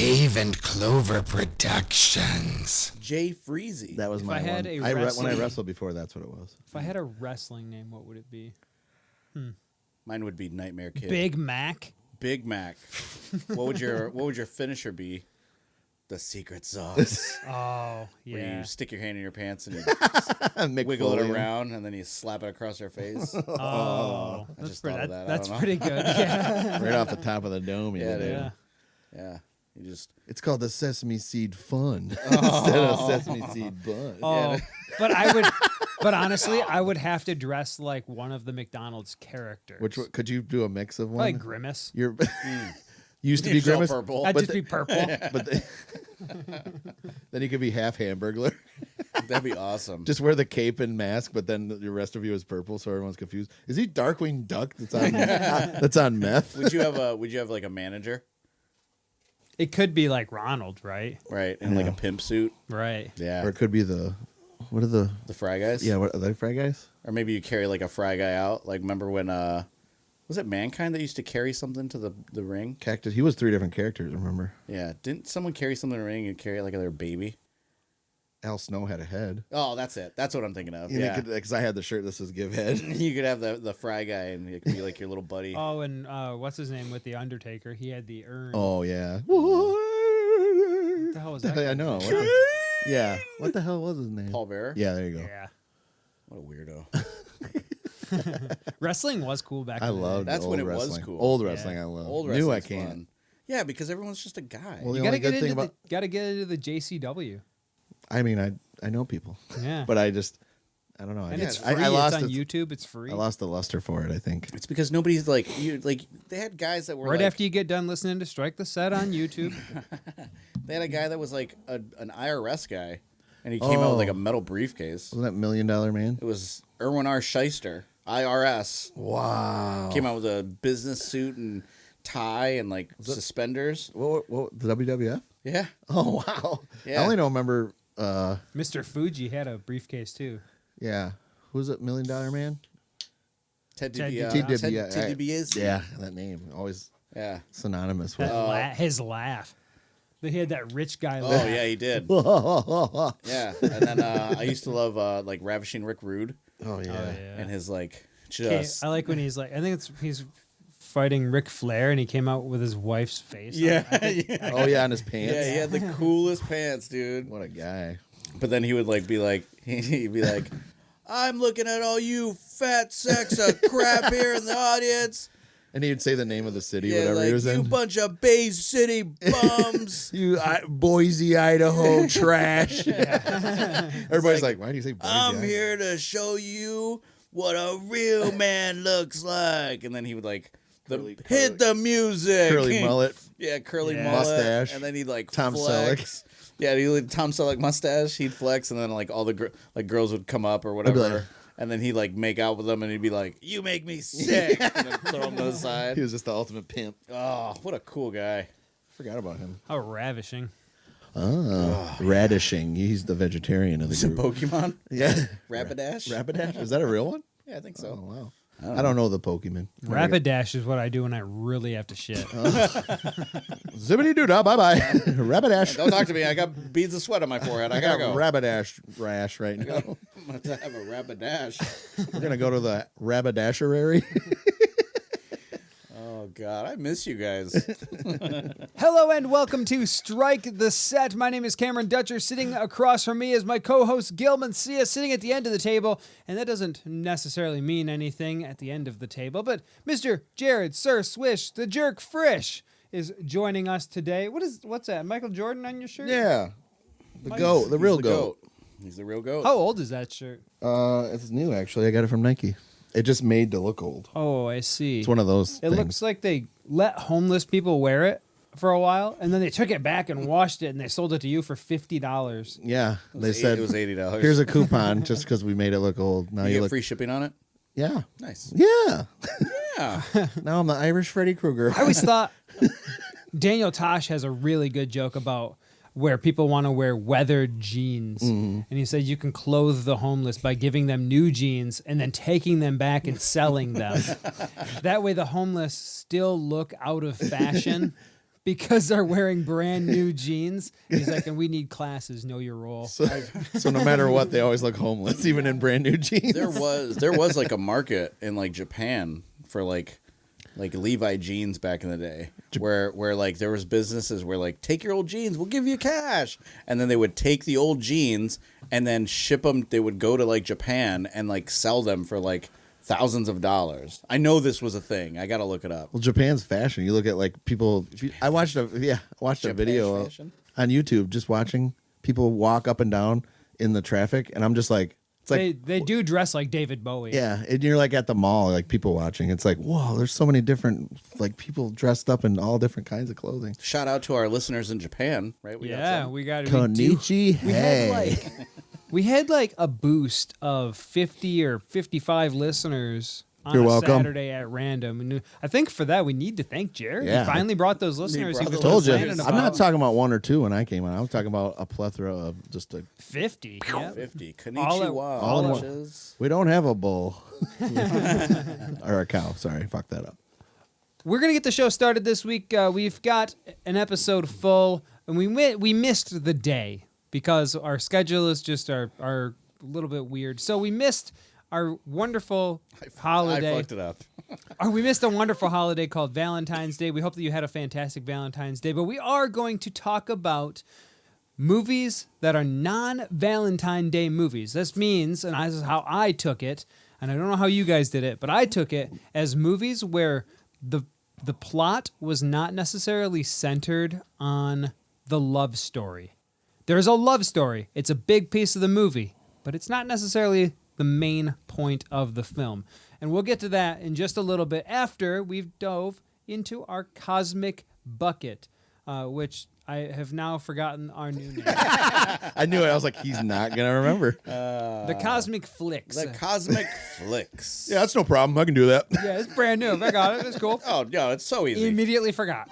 Cave and Clover Productions. Jay Freezy. That was If my I had one. a When I wrestling- wrestled before, that's what it was. If I had a wrestling name, what would it be? Mine would be Nightmare Kid. Big Mac. Big Mac. What would your finisher be? The secret sauce. Oh, Where yeah. you stick your hand in your pants and you Mick wiggle it Foley. around and then you slap it across their face. Oh, I that's just pretty, thought of that. I that's don't know. pretty good. Yeah. Right off the top of the dome. You Yeah, did it. dude. Yeah. Yeah. You just It's called the Sesame Seed Fun instead of Sesame Seed Bun. Oh, but honestly, I would have to dress like one of the McDonald's characters. Which one, could you do a mix of one? Like Grimace. You're used to You be sell Grimace, purple. I'd but just be purple. but then you could be half Hamburglar. that'd be awesome. Just wear the cape and mask, but then the rest of you is purple, so everyone's confused. Is he Darkwing Duck? That's on meth. Would you have like a manager? It could be like Ronald, right? Right. In like Yeah. a pimp suit. Right. Yeah. Or it could be what are the The Fry Guys? yeah? What are they, Fry Guys? Or maybe you carry like a Fry Guy out. Like remember when was it Mankind that used to carry something to the ring? Cactus. He was 3 different characters. Remember? Yeah. Didn't someone carry something to the ring and carry it like their baby? Al Snow had a head. Oh, that's it. That's what I'm thinking of. Yeah, Yeah. because I had the shirt that says "Give Head." You could have the Fry Guy and it could be like your little buddy. Oh, and what's his name with the Undertaker? He had the urn. Oh yeah. What the hell was that? I know. Yeah. What the hell was his name? Paul Bearer? Yeah, there you go. Yeah. What a weirdo. Wrestling was cool back I in the day. loved That's old when it was wrestling. cool. Old Yeah. wrestling, I love. Old New, I wrestling's can't. fun. Yeah, because everyone's just a guy. Well, the You gotta only get good thing into about gotta get into the JCW. I mean, I know people, Yeah. but I don't know. and it's I free. lost It's on it. YouTube. It's free. I lost the luster for it. I think. It's because nobody's like they had guys that were Right like, after you get done listening to Strike the Set on YouTube. they had a guy that was like an IRS guy, and he came out with like a metal briefcase. Wasn't that $1 Million Man? It was Erwin R. Shyster, IRS. Wow. Came out with a business suit and tie and like suspenders. What the WWF? Yeah. Oh wow. Yeah. I only don't remember. Mr. Fuji had a briefcase too. Yeah. Who's it? $1 Million Man? Ted Ted DiBiase. DiBiase. Ted DiBiase. Yeah, that name always Yeah. synonymous with. His laugh. He had that rich guy Oh laugh. yeah, he did. Oh Yeah. And then I used to love like Ravishing Rick Rude yeah. Oh, yeah. and his like Okay, just I like when he's like, I think he's fighting Ric Flair and he came out with his wife's face. yeah. Oh yeah, on his pants. Yeah, he had the coolest pants, dude. What a guy. But then he would like be like, he'd be like, I'm looking at all you fat sacks of crap here in the audience. And he'd say the name of the city, Yeah, whatever like, he was you in. bunch of Bay City bums. You Boise, Idaho trash. Everybody's like, why do you say Boise? I'm Idaho? here to show you what a real man looks like. And then he would like, hit the music. Curly mullet. Yeah, curly Yeah. mullet. Mustache. And then he'd like Tom flex. Yeah, he would Tom Selleck mustache. He'd flex, and then like all the girls would come up or whatever, like- and then he'd like make out with them, and he'd be like, "You make me sick," and then throw him to the side. He was just the ultimate pimp. Oh, what a cool guy! Forgot about him. How ravishing. Oh, Radishing. He's the vegetarian of the Is it group. Pokemon? Yeah. Rapidash? Rapidash? Is that a real one? Yeah, I think Oh, so. wow. I don't know the Pokemon. Rapidash is what I do when I really have to shit. Zippity doo dah, bye bye. Rapidash. Don't talk to me. I got beads of sweat on my forehead. I gotta go. Rapidash rash right now. I'm gonna have a Rapidash. We're going to go to the Rabidasherary. Oh God, I miss you guys. Hello and welcome to Strike the Set. My name is Cameron Dutcher. Sitting across from me is my co-host Gil Mencia, sitting at the end of the table. And that doesn't necessarily mean anything at the end of the table, but Mr. Jared Sir Swish, the Jerk Frisch, is joining us today. What's that? Michael Jordan on your shirt? Yeah. The goat. The real He's goat. He's the real goat. How old is that shirt? It's new, actually. I got it from Nike. It just made to look old. Oh, I see. It's one of those It things. looks like they let homeless people wear it for a while, and then they took it back and washed it, and they sold it to you for $50. Yeah. They It said, was $80. here's a coupon just because we made it look old. Now you you get look. free shipping on it. Yeah. Nice. Yeah. Yeah. Now I'm the Irish Freddy Krueger. I always thought Daniel Tosh has a really good joke about where people want to wear weathered jeans. And he said you can clothe the homeless by giving them new jeans and then taking them back and selling them. That way the homeless still look out of fashion, because they're wearing brand new jeans. He's like, and we need classes. Know your role. So no matter what, they always look homeless, even in brand new jeans. There was like a market in like Japan for like Levi jeans back in the day, where like there was businesses where like, take your old jeans, we'll give you cash, and then they would take the old jeans and then ship them. They would go to like Japan and like sell them for like thousands of dollars. I know this was a thing. I gotta look it up. Well, Japan's fashion. You look at like people. I watched a video fashion? on YouTube, just watching people walk up and down in the traffic, and I'm just like, it's like They do dress like David Bowie. yeah, and you're like at the mall, like people watching. It's like, whoa, there's so many different like people dressed up in all different kinds of clothing. Shout out to our listeners in Japan, right? We we got Konnichi, hey. We had like a boost of 50 or 55 listeners on You're a welcome. Saturday at random. And I think for that we need to thank Jared. Yeah. He finally brought those listeners. brought He was the Told you, complaining I'm not about talking about 1 or 2 when I came on. I'm talking about a plethora of just a. 50. Yeah. 50. All at- Konnichiwa. all at- bitches. We don't have a bull or a cow. Sorry, fuck that up. We're going to get the show started this week. We've got an episode full, and we missed the day because our schedule is just are a little bit weird. So we missed our wonderful holiday. I fucked it up. We missed a wonderful holiday called Valentine's Day. We hope that you had a fantastic Valentine's Day, but we are going to talk about movies that are non-Valentine Day movies. This means, and this is how I took it, and I don't know how you guys did it, but I took it as movies where the plot was not necessarily centered on the love story. There's a love story. It's a big piece of the movie, but it's not necessarily the main point of the film. And we'll get to that in just a little bit after we've dove into our cosmic bucket, which I have now forgotten our new name. I knew it. I was like, he's not gonna remember. The Cosmic Flicks. The Cosmic Flicks. Yeah, that's no problem. I can do that. Yeah, it's brand new. I got it. It's cool. Oh, no, it's so easy. Immediately forgot.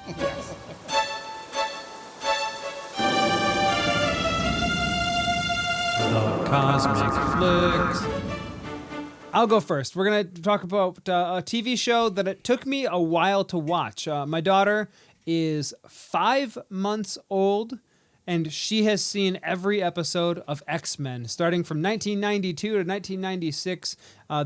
The Cosmic Flicks. I'll go first. We're going to talk about a TV show that it took me a while to watch. My daughter is 5 months old, and she has seen every episode of X-Men, starting from 1992 to 1996.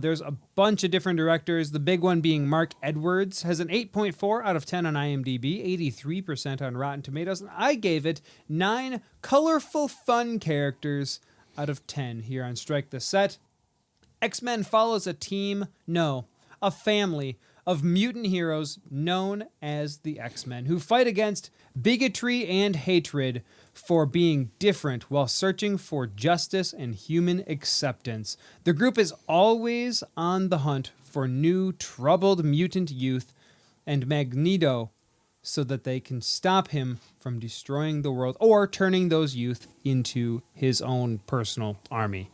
There's a bunch of different directors, the big one being Mark Edwards, has an 8.4 out of 10 on IMDb, 83% on Rotten Tomatoes, and I gave it 9 colorful, fun characters out of 10 here on Strike the Set. X-Men follows a family of mutant heroes known as the X-Men who fight against bigotry and hatred for being different while searching for justice and human acceptance. The group is always on the hunt for new troubled mutant youth and Magneto so that they can stop him from destroying the world or turning those youth into his own personal army.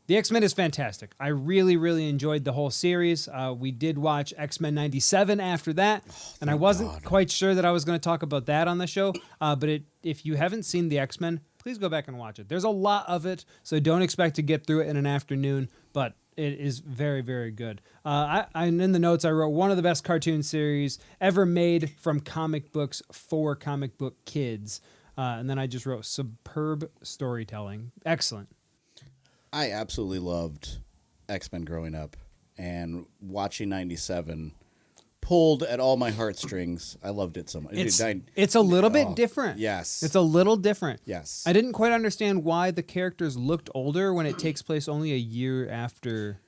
The X-Men is fantastic. I really, really enjoyed the whole series. We did watch X-Men 97 after that, and I wasn't quite sure that I was going to talk about that on the show. But if you haven't seen the X-Men, please go back and watch it. There's a lot of it, so don't expect to get through it in an afternoon, but it is very, very good. In the notes, I wrote one of the best cartoon series ever made from comic books for comic book kids. And then I just wrote superb storytelling. Excellent. I absolutely loved X-Men growing up, and watching 97 pulled at all my heartstrings. I loved it so much. It's a little bit different. Yes. It's a little different. Yes. I didn't quite understand why the characters looked older when it takes place only a year after.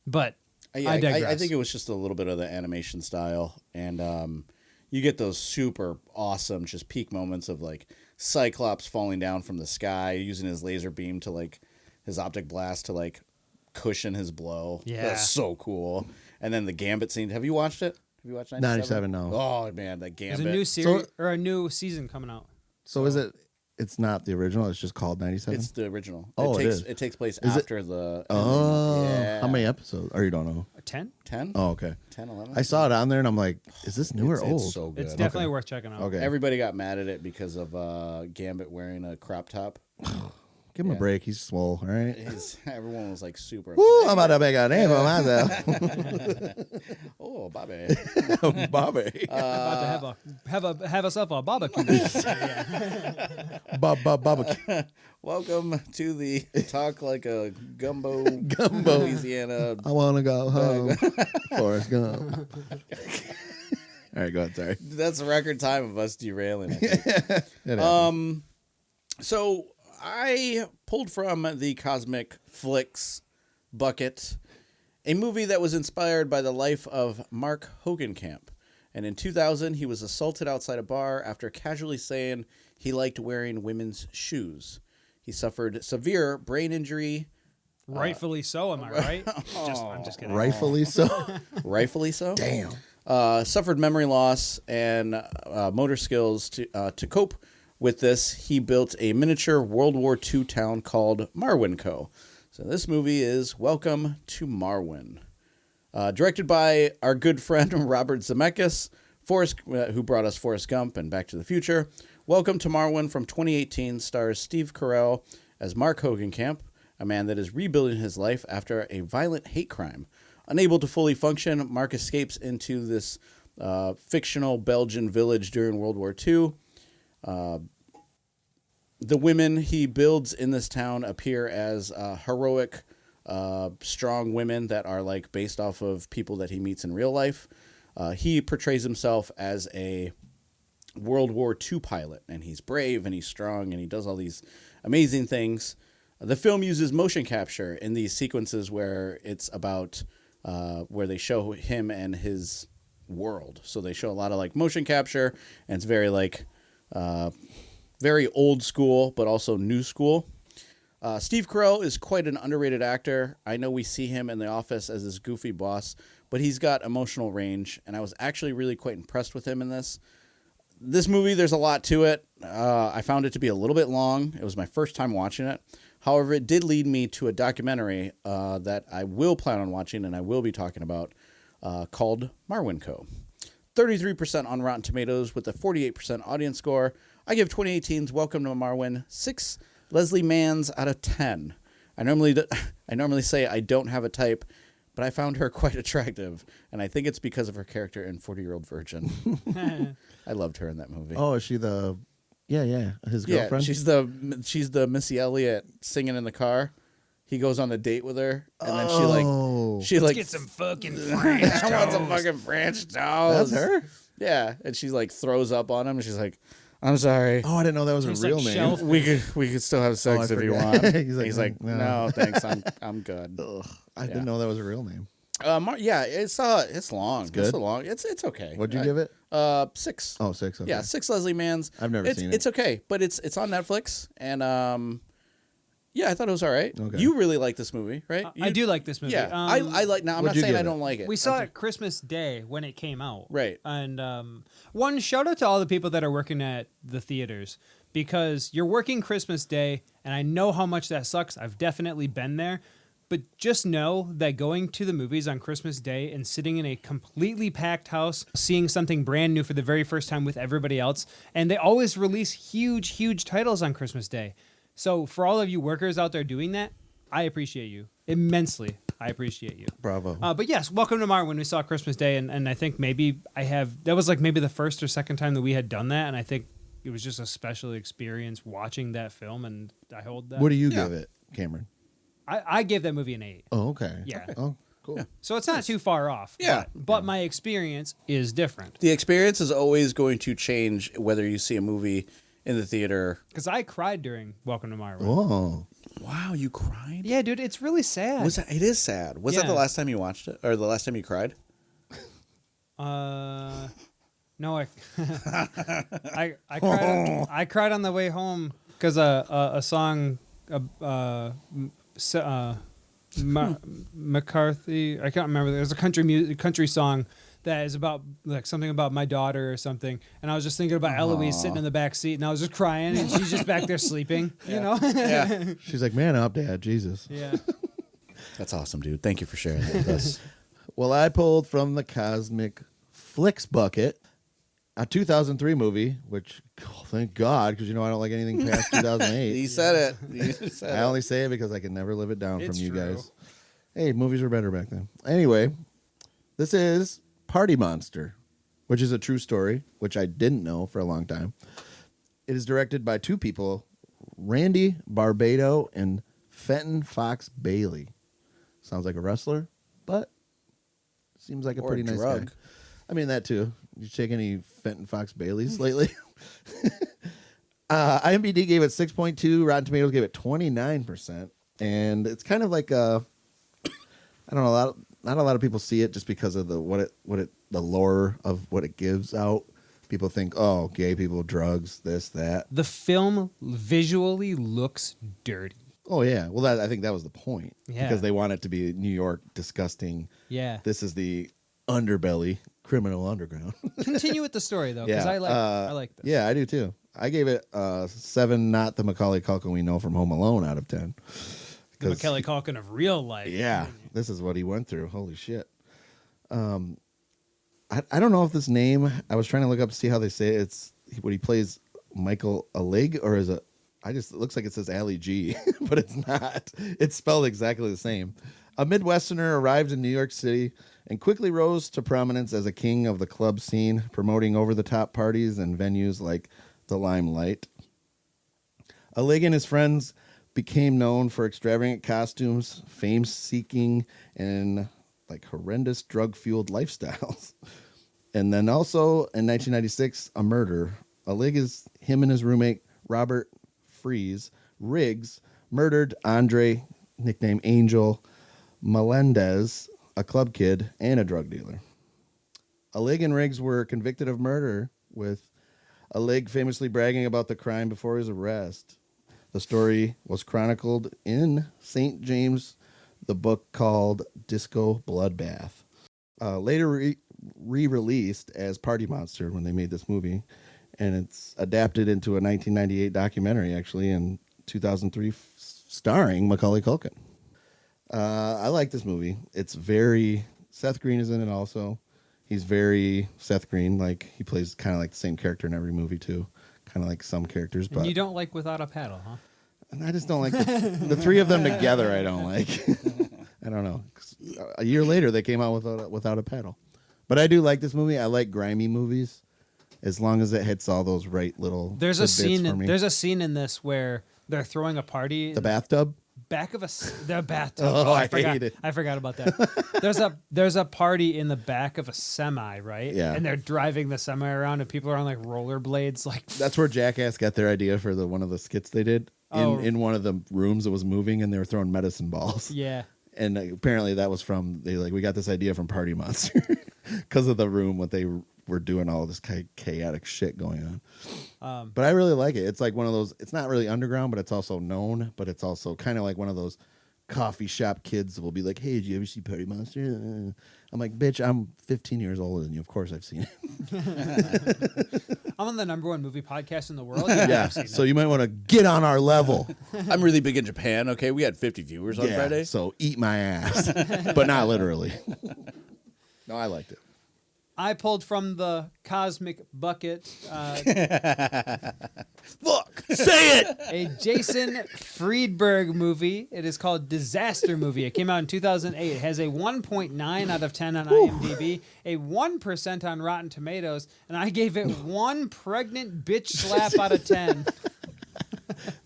But I digress. I think it was just a little bit of the animation style, and you get those super awesome just peak moments of like Cyclops falling down from the sky, using his laser beam to like his optic blast to like cushion his blow. Yeah. That's so cool. And then the Gambit scene. Have you watched it? Have you watched 97? 97, no. Oh man, that There's Gambit. a new series or a new season coming out. So is it? It's not the original. It's just called 97. It's the original. Oh, it takes place Is it- after the. Oh, Yeah. how many episodes? Or you don't know? 10? 10? Oh, okay. 10, 11? I saw it on there and I'm like, is this new or old? It's so good. It's definitely worth checking out. Okay. Everybody got mad at it because of Gambit wearing a crop top. Give him a break. He's swole, all right? Everyone was like super. Woo, I'm about to make a name for myself. Oh, Bobby. Bobby. About to have us up a barbecue. Barbecue. Welcome to the Talk Like a Gumbo Louisiana. I want to go home. Forrest Gump. All right, go ahead. Sorry. That's a record time of us derailing it. So I pulled from the Cosmic Flicks bucket a movie that was inspired by the life of Mark Hogenkamp. And in 2000, he was assaulted outside a bar after casually saying he liked wearing women's shoes. He suffered severe brain injury. Rightfully so, am I right? I'm just kidding. Rightfully so. Rightfully so. Damn. Suffered memory loss and motor skills to cope with this. He built a miniature World War II town called Marwin Co. So this movie is Welcome to Marwin. Directed by our good friend Robert Zemeckis, who brought us Forrest Gump and Back to the Future. Welcome to Marwin from 2018 stars Steve Carell as Mark Hogenkamp, a man that is rebuilding his life after a violent hate crime. Unable to fully function, Mark escapes into this fictional Belgian village during World War II. The women he builds in this town appear as heroic, strong women that are like based off of people that he meets in real life. He portrays himself as a World War II pilot, and he's brave and he's strong and he does all these amazing things. The film uses motion capture in these sequences where it's about where they show him and his world. So they show a lot of like motion capture, and it's very like very old school, but also new school. Steve Carell is quite an underrated actor. I know we see him in The Office as this goofy boss, but he's got emotional range, and I was actually really quite impressed with him in this. This movie, there's a lot to it. I found it to be a little bit long. It was my first time watching it. However, it did lead me to a documentary that I will plan on watching and I will be talking about called Marwin Co. 33% on Rotten Tomatoes with a 48% audience score. I give 2018's Welcome to Marwin 6 Leslie Manns out of 10. I normally say I don't have a type, but I found her quite attractive, and I think it's because of her character in 40-Year-Old Virgin. I loved her in that movie. Oh, is she the... Yeah, his girlfriend? Yeah, she's the Missy Elliott singing in the car. He goes on a date with her, and then she Let's get some fucking French toast. I want some fucking French toast. That's her? Yeah, and she like throws up on him, and she's like, "I'm sorry. Oh, I didn't know that was her real name. Shelf. We could still have sex if you forgot. want." He's like, "No, thanks. I'm good." Ugh, I didn't know that was her real name. Yeah, it's long. good? It's long. It's okay. What'd you give it? 6. Oh, 6. Okay. Yeah, 6 Leslie Manns. I've never seen it. It's okay, but it's on Netflix, and yeah, I thought it was all right. Okay. You really like this movie, right? I do like this movie. Yeah, I like. Now I'm not what'd you saying give I it? don't like it. We saw it Christmas Day when it came out. Right. And one shout out to all the people that are working at the theaters, because you're working Christmas Day, and I know how much that sucks. I've definitely been there. But just know that going to the movies on Christmas Day and sitting in a completely packed house, seeing something brand new for the very first time with everybody else, and they always release huge titles on Christmas Day. So for all of you workers out there doing that, I appreciate you immensely. I appreciate you. Bravo. But yes, Welcome to Marwin. We saw Christmas Day, and I think maybe that was like maybe the first or second time that we had done that, and I think it was just a special experience watching that film, and I hold that. What do you give it, Cameron? I gave that movie an 8. Oh, okay. Yeah. Okay. Oh, cool. Yeah. So it's not too far off. Yeah. But my experience is different. The experience is always going to change whether you see a movie in the theater. Because I cried during Welcome to Marwin. Oh. Wow, you cried? Yeah, dude, it's really sad. It is sad. Was that Yeah. the last time you watched it, or the last time you cried? No, I cried on the way home because a song, McCarthy. I can't remember. There's a country song that is about like something about my daughter or something, and I was just thinking about Eloise sitting in the back seat, and I was just crying, and she's just back there sleeping. You know? Yeah. She's like, man up, Dad. Jesus. Yeah. That's awesome, dude. Thank you for sharing that with us. Well, I pulled from the Cosmic Flicks bucket a 2003 movie, which thank God, because I don't like anything past 2008. He said it. He said I it. only say it because I can never live it down It's from you true. guys. Hey, movies were better back then. Anyway, this is Party Monster, which is a true story, which I didn't know for a long time. It is directed by two people, Randy Barbado and Fenton Fox Bailey. Sounds like a wrestler, but seems like a Or pretty a nice drug. guy. I mean, that too. You take any Fenton Fox Baileys lately? IMDb gave it 6.2. Rotten Tomatoes gave it 29%. And it's kind of like I don't know, not a lot of people see it just because of the lore of what it gives out. People think, oh, gay people, drugs, this, that. The film visually looks dirty. Oh yeah, well, I think that was the point. Yeah. Because they want it to be New York, disgusting. Yeah. This is the underbelly, criminal underground. Continue with the story though, because I like this. Yeah, I do too. I gave it 7, not the Macaulay Culkin we know from Home Alone out of 10. The Macaulay Culkin of real life. Yeah, this is what he went through. Holy shit. I don't know if this name, I was trying to look up to see how they say it. It's what he plays, Michael Alig, or is it? It looks like it says Ali G, but it's not. It's spelled exactly the same. A Midwesterner arrived in New York City and quickly rose to prominence as a king of the club scene, promoting over-the-top parties and venues like the Limelight. Alig and his friends became known for extravagant costumes, fame-seeking, and horrendous drug-fueled lifestyles. And then also in 1996, a murder. Him and his roommate Robert Riggs murdered Andre, nicknamed Angel Melendez, a club kid and a drug dealer. Alig and Riggs were convicted of murder, with Alig famously bragging about the crime before his arrest. The story was chronicled in St. James, the book called Disco Bloodbath. Later re-released as Party Monster when they made this movie, and it's adapted into a 1998 documentary, actually, in 2003, starring Macaulay Culkin. I like this movie. It's very... Seth Green is in it also. He's very Seth Green. He plays kind of like the same character in every movie, too. Kind of like some characters, but... And you don't like Without a Paddle, huh? I just don't like the three of them together. I don't like. I don't know. A year later, they came out without a paddle. But I do like this movie. I like grimy movies, as long as it hits all those right little. There's a tidbits scene. for me. There's a scene in this where they're throwing a party. The bathtub. Back of the bathtub. Oh, I forgot. hate it. I forgot about that. There's a party in the back of a semi, right? Yeah. And they're driving the semi around, and people are on rollerblades. That's where Jackass got their idea for one of the skits they did. In one of the rooms that was moving, and they were throwing medicine balls. Yeah. And apparently that was we got this idea from Party Monster because of the room what they were doing all this chaotic shit going on. But I really like it. It's like one of those. It's not really underground, but it's also known. But it's also kind of like one of those coffee shop kids that will be like, "Hey, did you ever see Party Monster?" I'm like, "Bitch, I'm 15 years older than you. Of course I've seen it." I'm on the #1 movie podcast in the world. Yeah, so you might want to get on our level. I'm really big in Japan. Okay, we had 50 viewers on Friday. So eat my ass, but not literally. No, I liked it. I pulled from the cosmic bucket Look, say it. a Jason Friedberg movie. It is called Disaster Movie. It came out in 2008. It has a 1.9 out of 10 on IMDb, a 1% on Rotten Tomatoes, and I gave it one pregnant bitch slap out of 10.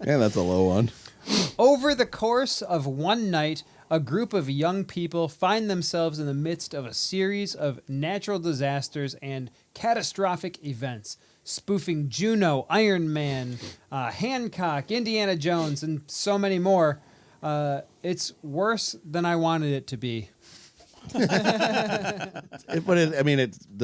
Yeah, that's a low one. Over the course of one night, a group of young people find themselves in the midst of a series of natural disasters and catastrophic events, spoofing Juno, Iron Man, Hancock, Indiana Jones, and so many more. It's worse than I wanted it to be. The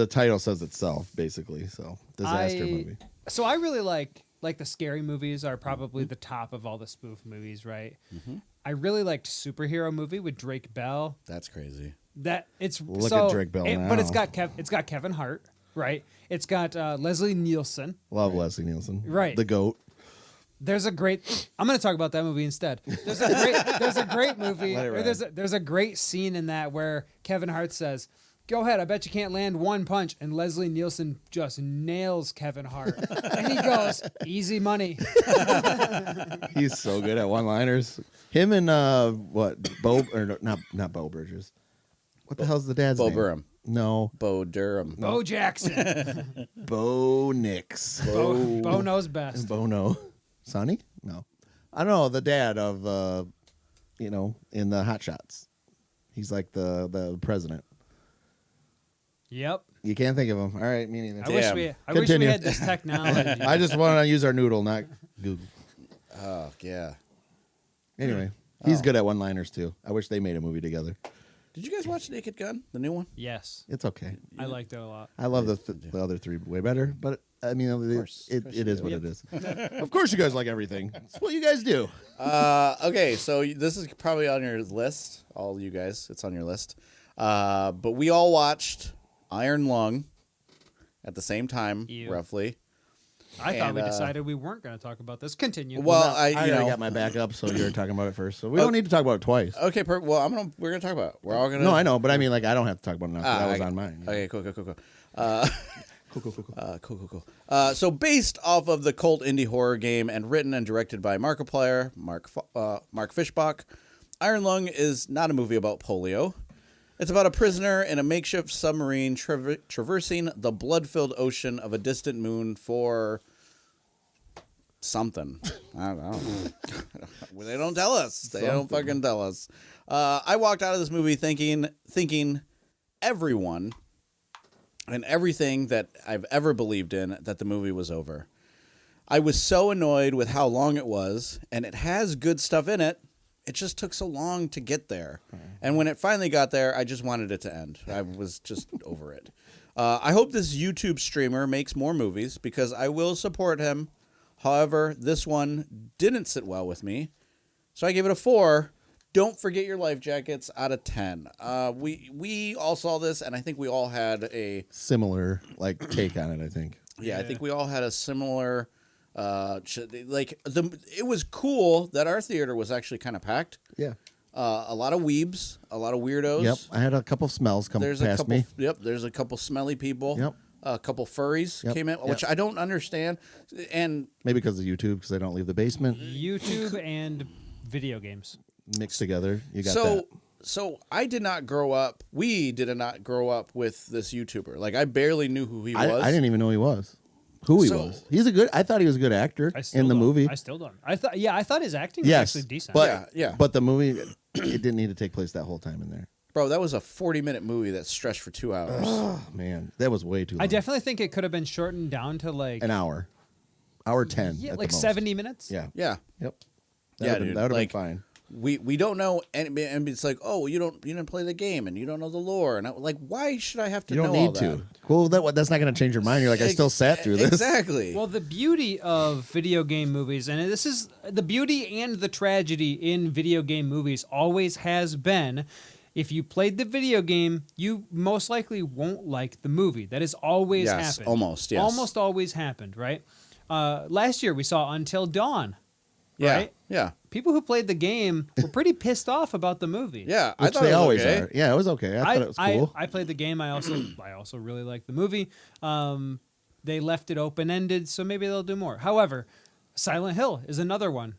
title says itself, basically. So, disaster movie. So I really like the scary movies are probably the top of all the spoof movies, right? Mm-hmm. I really liked Superhero Movie with Drake Bell. That's crazy. Look at Drake Bell now. But it's got Kevin Hart, right? It's got Leslie Nielsen. Love Leslie Nielsen. Right. The GOAT. There's a great. I'm going to talk about that movie instead. There's a great movie. Let it Or ride. there's a great scene in that where Kevin Hart says, Go ahead. I bet you can't land one punch. And Leslie Nielsen just nails Kevin Hart. And he goes, easy money. He's so good at one-liners. Him and Bo or no, not Bo Bridges. What the hell's the dad's Bo name? Burnham. No, Bo Durham. Bo Jackson. Bo Nix. Bo knows best. Bono. Sonny? No, I don't know. The dad of in the Hot Shots. He's like the president. Yep. You can't think of him. All right, me neither. I wish we Continue. had this technology. I just want to use our noodle, not Google. Oh, yeah. Anyway, he's good at one-liners too. I wish they made a movie together. Did you guys watch Naked Gun, the new one? Yes. It's okay. I liked it a lot. I love the other three way better, but I mean, course. Of course it you is do. what it is. Of course, you guys like everything. It's what you guys do. Okay, so this is probably on your list. All you guys, it's on your list. But we all watched Iron Lung at the same time, Ew. roughly. I thought And, we decided we weren't going to talk about this. Continue. Well, I I already got my back up, so you're talking about it first. So we don't need to talk about it twice. Okay, well, we're gonna talk about it. We're all gonna. No, I know, but I mean, like, I don't have to talk about it now. 'Cause that was I- on mine. Okay, cool. Cool. So based off of the cult indie horror game and written and directed by Markiplier, Mark Fishbach, Iron Lung is not a movie about polio. It's about a prisoner in a makeshift submarine traversing the blood-filled ocean of a distant moon for something. I don't know. They don't tell us. They don't fucking tell us. I walked out of this movie thinking everyone and everything that I've ever believed in, that the movie was over. I was so annoyed with how long it was, and it has good stuff in it. It just took so long to get there. And when it finally got there, I just wanted it to end. I was just over it. I hope this YouTube streamer makes more movies because I will support him. However, this one didn't sit well with me. So I gave it a 4. Don't forget your life jackets out of 10. We all saw this, and I think we all had a Similar, take on it, I think. I think we all had a similar it was cool that our theater was actually kind of packed. Yeah. A lot of weebs, a lot of weirdos. Yep. I had a couple smells come There's a past couple. me. Yep. There's a couple smelly people. Yep. A couple furries Yep. came in, which Yep. I don't understand. And Maybe because of YouTube, because I don't leave the basement. YouTube and video games. Mixed together. You got so that. so I did not grow up. We did not grow up with this YouTuber. Like, I barely knew who he was. I didn't even know he was. Who he So- was. I thought he was a good actor I still in the don't. movie. I still don't. I thought his acting was Yes. actually decent. But, Yeah. But the movie, it didn't need to take place that whole time in there. Bro, that was a 40-minute movie that stretched for 2 hours. Oh, man. That was way too long. I definitely think it could have been shortened down to An hour. Hour 10. yeah, at like the most. 70 minutes. Yeah. Yeah. Yep. Yeah, That dude, would have like- been fine. We don't know, and it's like, oh, you didn't play the game, and you don't know the lore, and why should I have to You don't know all need to. that? Well, that's not going to change your mind. You're like, I still sat through this. Exactly. Well, the beauty of video game movies, and this is the beauty and the tragedy in video game movies, always has been, if you played the video game, you most likely won't like the movie. That has always Yes, happened. almost, yes. Almost always happened, right? Last year we saw Until Dawn. yeah, right? yeah, People who played the game were pretty pissed off about the movie. yeah. I Which thought they it was always okay. are. Yeah, it was okay. I thought it was cool. I played the game. I also really liked the movie. They left it open ended, so maybe they'll do more. However, Silent Hill is another one.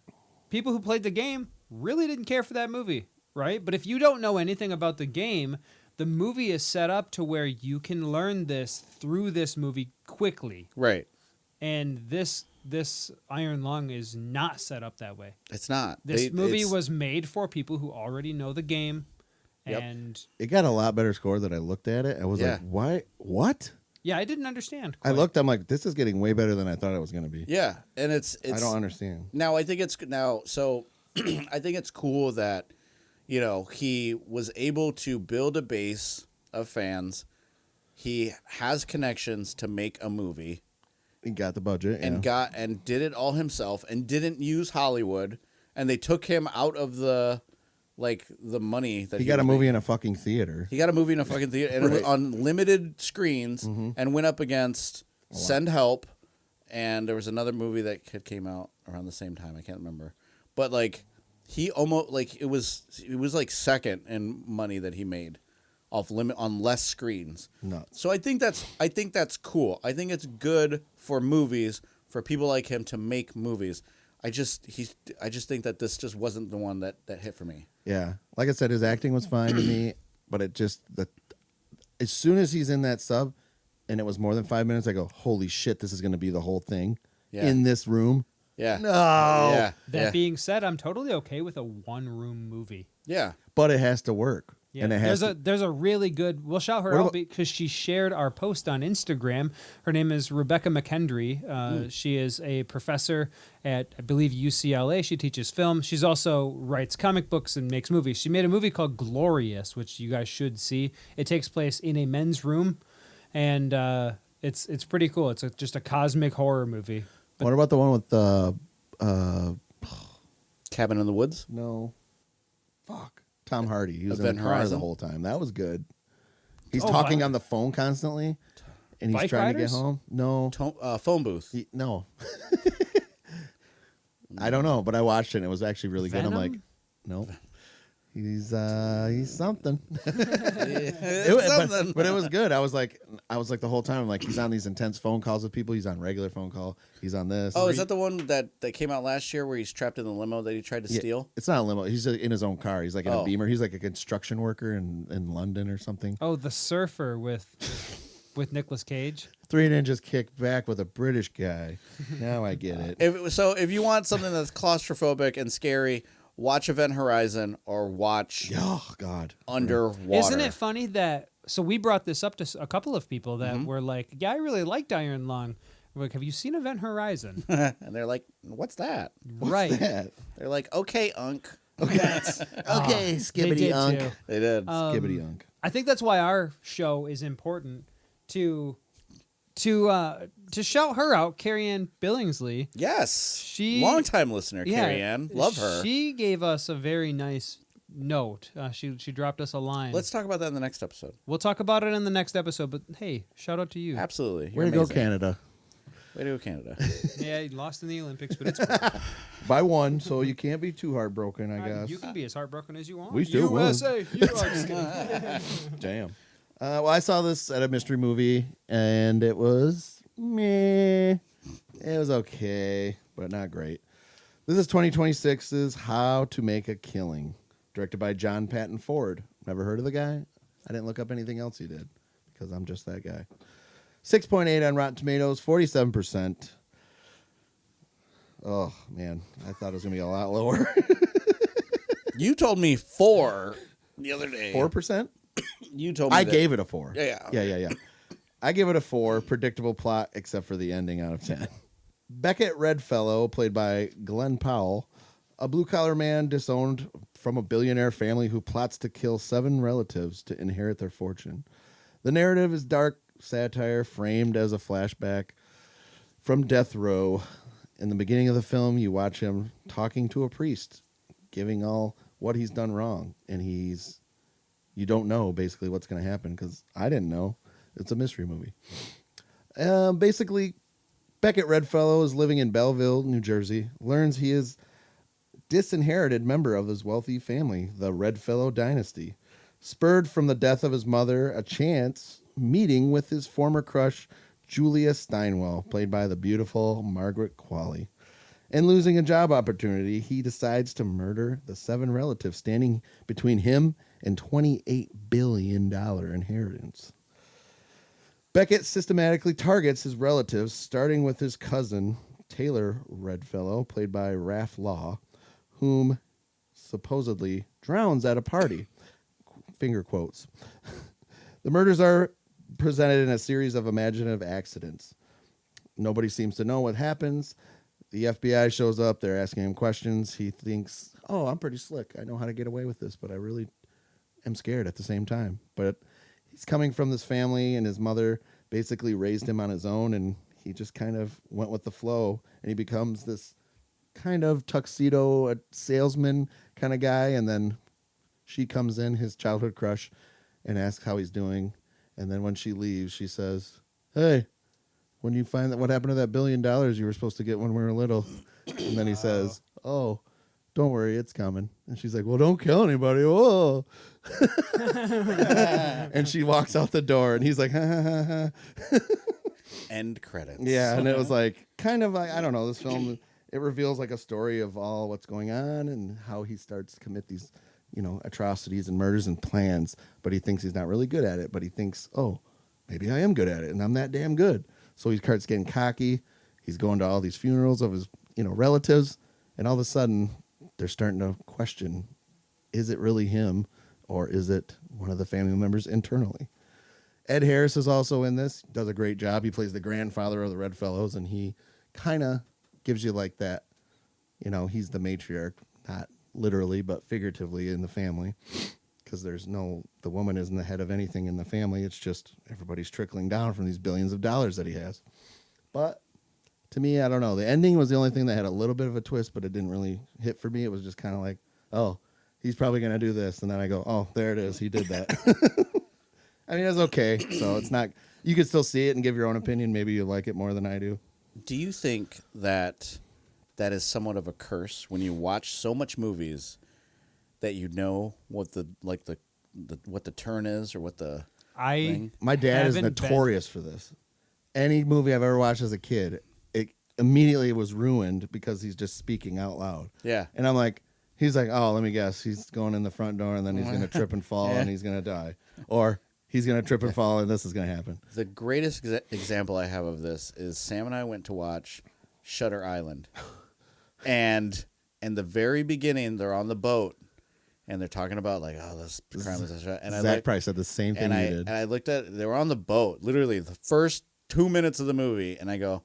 People who played the game really didn't care for that movie, right? But if you don't know anything about the game, the movie is set up to where you can learn this through this movie quickly. Right. And this Iron Lung is not set up that way. It's not. This movie was made for people who already know the game. Yep. And It got a lot better score that I looked at it. I was Yeah. like, why? What? yeah, I didn't understand. I quite. I'm like, this is getting way better than I thought it was going to be. Yeah, and it's. I don't understand. Now I think it's now. So I think it's cool that he was able to build a base of fans. He has connections to make a movie. He got the budget. And did it all himself and didn't use Hollywood, and they took him out of the money that he got a was movie making. in a fucking theater. He got a movie in a fucking theater, and it was Right. on limited screens, Mm-hmm. and went up against Send Help, and there was another movie that came out around the same time. I can't remember, but he almost it was second in money that he made on less screens. Nuts. So I think that's cool. I think it's good for movies for people like him to make movies. I just think that this just wasn't the one that hit for me. Yeah, like I said, his acting was fine to me, but as soon as he's in that sub, and it was more than 5 minutes, I go, holy shit, this is going to be the whole thing in this room. Yeah. No. Yeah. That being said, I'm totally okay with a one-room movie. Yeah. But it has to work. Yeah, And it has there's a really good. We'll shout her What out about- because she shared our post on Instagram. Her name is Rebecca McKendry. She is a professor at, I believe, UCLA. She teaches film. She's also writes comic books and makes movies. She made a movie called Glorious, which you guys should see. It takes place in a men's room, and it's pretty cool. It's just a cosmic horror movie. What about the one with Cabin in the Woods. no, fuck, Tom Hardy? He was in Event the car Horizon? the whole time. That was good. He's Oh, talking Bike- on the phone constantly, and he's Bike trying to Riders? get home. No, Phone booth. no. I don't know, but I watched it and it was actually really good. I'm Venom? like, no. He's something. Something. But it was good. I was like the whole time, I'm like, he's on these intense phone calls with people. He's on regular phone call. He's on this. Oh, is that the one that came out last year where he's trapped in the limo that he tried to Yeah, steal? It's not a limo. He's in his own car. He's like in a Oh. Beamer. He's like a construction worker in London or something. Oh, The Surfer with Nicolas Cage. 3 Ninjas kicked back with a British guy. Now I get it. If you want something that's claustrophobic and scary, watch Event Horizon or watch Oh God. Underwater. Isn't it funny that? So we brought this up to a couple of people that were like, "Yeah, I really liked Iron Lung." We're like, "Have you seen Event Horizon?" And they're like, "What's that?" Right. That. They're like, "Okay, Unk." Okay, They skibbity did unk. too. They did. Skibbity unk. I think that's why our show is important to shout her out, Carrie Ann Billingsley. Yes. She- Longtime listener, Carrie Ann. Love her. She gave us a very nice note. She dropped us a line. Let's talk about that in the next episode. We'll talk about it in the next episode. But hey, shout out to you. Absolutely. Way You're to go, amazing. Canada. Way to go, Canada. Yeah, you lost in the Olympics, but it's fine. By one, so you can't be too heartbroken, I guess. You can be as heartbroken as you want. We still will. USA. You are just kidding. Damn. Well, I saw this at a mystery movie, and it was meh. It was okay, but not great. This is 2026's How to Make a Killing, directed by John Patton Ford. Never heard of the guy? I didn't look up anything else he did, because I'm just that guy. 6.8 on Rotten Tomatoes, 47%. Oh, man. I thought it was going to be a lot lower. You told me 4 the other day. 4%? You told me I that- gave it a 4. Yeah. Yeah. I give it a 4. Predictable plot, except for the ending, out of 10. Beckett Redfellow, played by Glenn Powell, a blue-collar man disowned from a billionaire family who plots to kill 7 relatives to inherit their fortune. The narrative is dark satire framed as a flashback from death row. In the beginning of the film, you watch him talking to a priest, giving all what he's done wrong, and you don't know basically what's going to happen because I didn't know. It's a mystery movie. Basically, Beckett Redfellow is living in Belleville, New Jersey, learns he is disinherited member of his wealthy family, the Redfellow dynasty. Spurred from the death of his mother, a chance meeting with his former crush, Julia Steinwell, played by the beautiful Margaret Qualley. And losing a job opportunity, he decides to murder the 7 relatives standing between him and $28 billion inheritance. Beckett systematically targets his relatives, starting with his cousin, Taylor Redfellow, played by Raph Law, whom supposedly drowns at a party. Finger quotes. The murders are presented in a series of imaginative accidents. Nobody seems to know what happens. The FBI shows up. They're asking him questions. He thinks, oh, I'm pretty slick. I know how to get away with this, but I really am scared at the same time. But he's coming from this family, and his mother basically raised him on his own, and he just kind of went with the flow, and he becomes this kind of tuxedo salesman kind of guy, and then she comes in, his childhood crush, and asks how he's doing. And then when she leaves, she says, hey, when you find that what happened to that $1 billion you were supposed to get when we were little? And then he says, oh, don't worry, it's coming. And she's like, well, don't kill anybody. Whoa. And she walks out the door, and he's like, ha, ha, ha, ha. End credits. Yeah, and it was like, kind of like, I don't know, this film, it reveals like a story of all what's going on and how he starts to commit these, atrocities and murders and plans, but he thinks he's not really good at it, but he thinks, oh, maybe I am good at it, and I'm that damn good. So he starts getting cocky. He's going to all these funerals of his, relatives, and all of a sudden, they're starting to question, is it really him, or is it one of the family members internally? Ed Harris is also in this, does a great job. He plays the grandfather of the Redfellows, and he kind of gives you like that, he's the matriarch, not literally, but figuratively in the family, because the woman isn't the head of anything in the family. It's just everybody's trickling down from these billions of dollars that he has. But to me, I don't know. The ending was the only thing that had a little bit of a twist, but it didn't really hit for me. It was just kind of like, oh, he's probably going to do this. And then I go, oh, there it is. He did that. I mean, it's okay. So it's not, you can still see it and give your own opinion. Maybe you like it more than I do. Do you think that is somewhat of a curse when you watch so much movies that you know what what the turn is or what the thing? My dad is haven't notorious for this. Any movie I've ever watched as a kid, it immediately was ruined because he's just speaking out loud. Yeah. And I'm like, he's like, oh, let me guess. He's going in the front door and then he's going to trip and fall and he's going to die. Or he's going to trip and fall and this is going to happen. The greatest example I have of this is Sam and I went to watch Shutter Island. And in the very beginning, they're on the boat and they're talking about like, oh, this crime is a and Zach Price said the same thing you did. And I looked at they were on the boat, literally the first 2 minutes of the movie, and I go,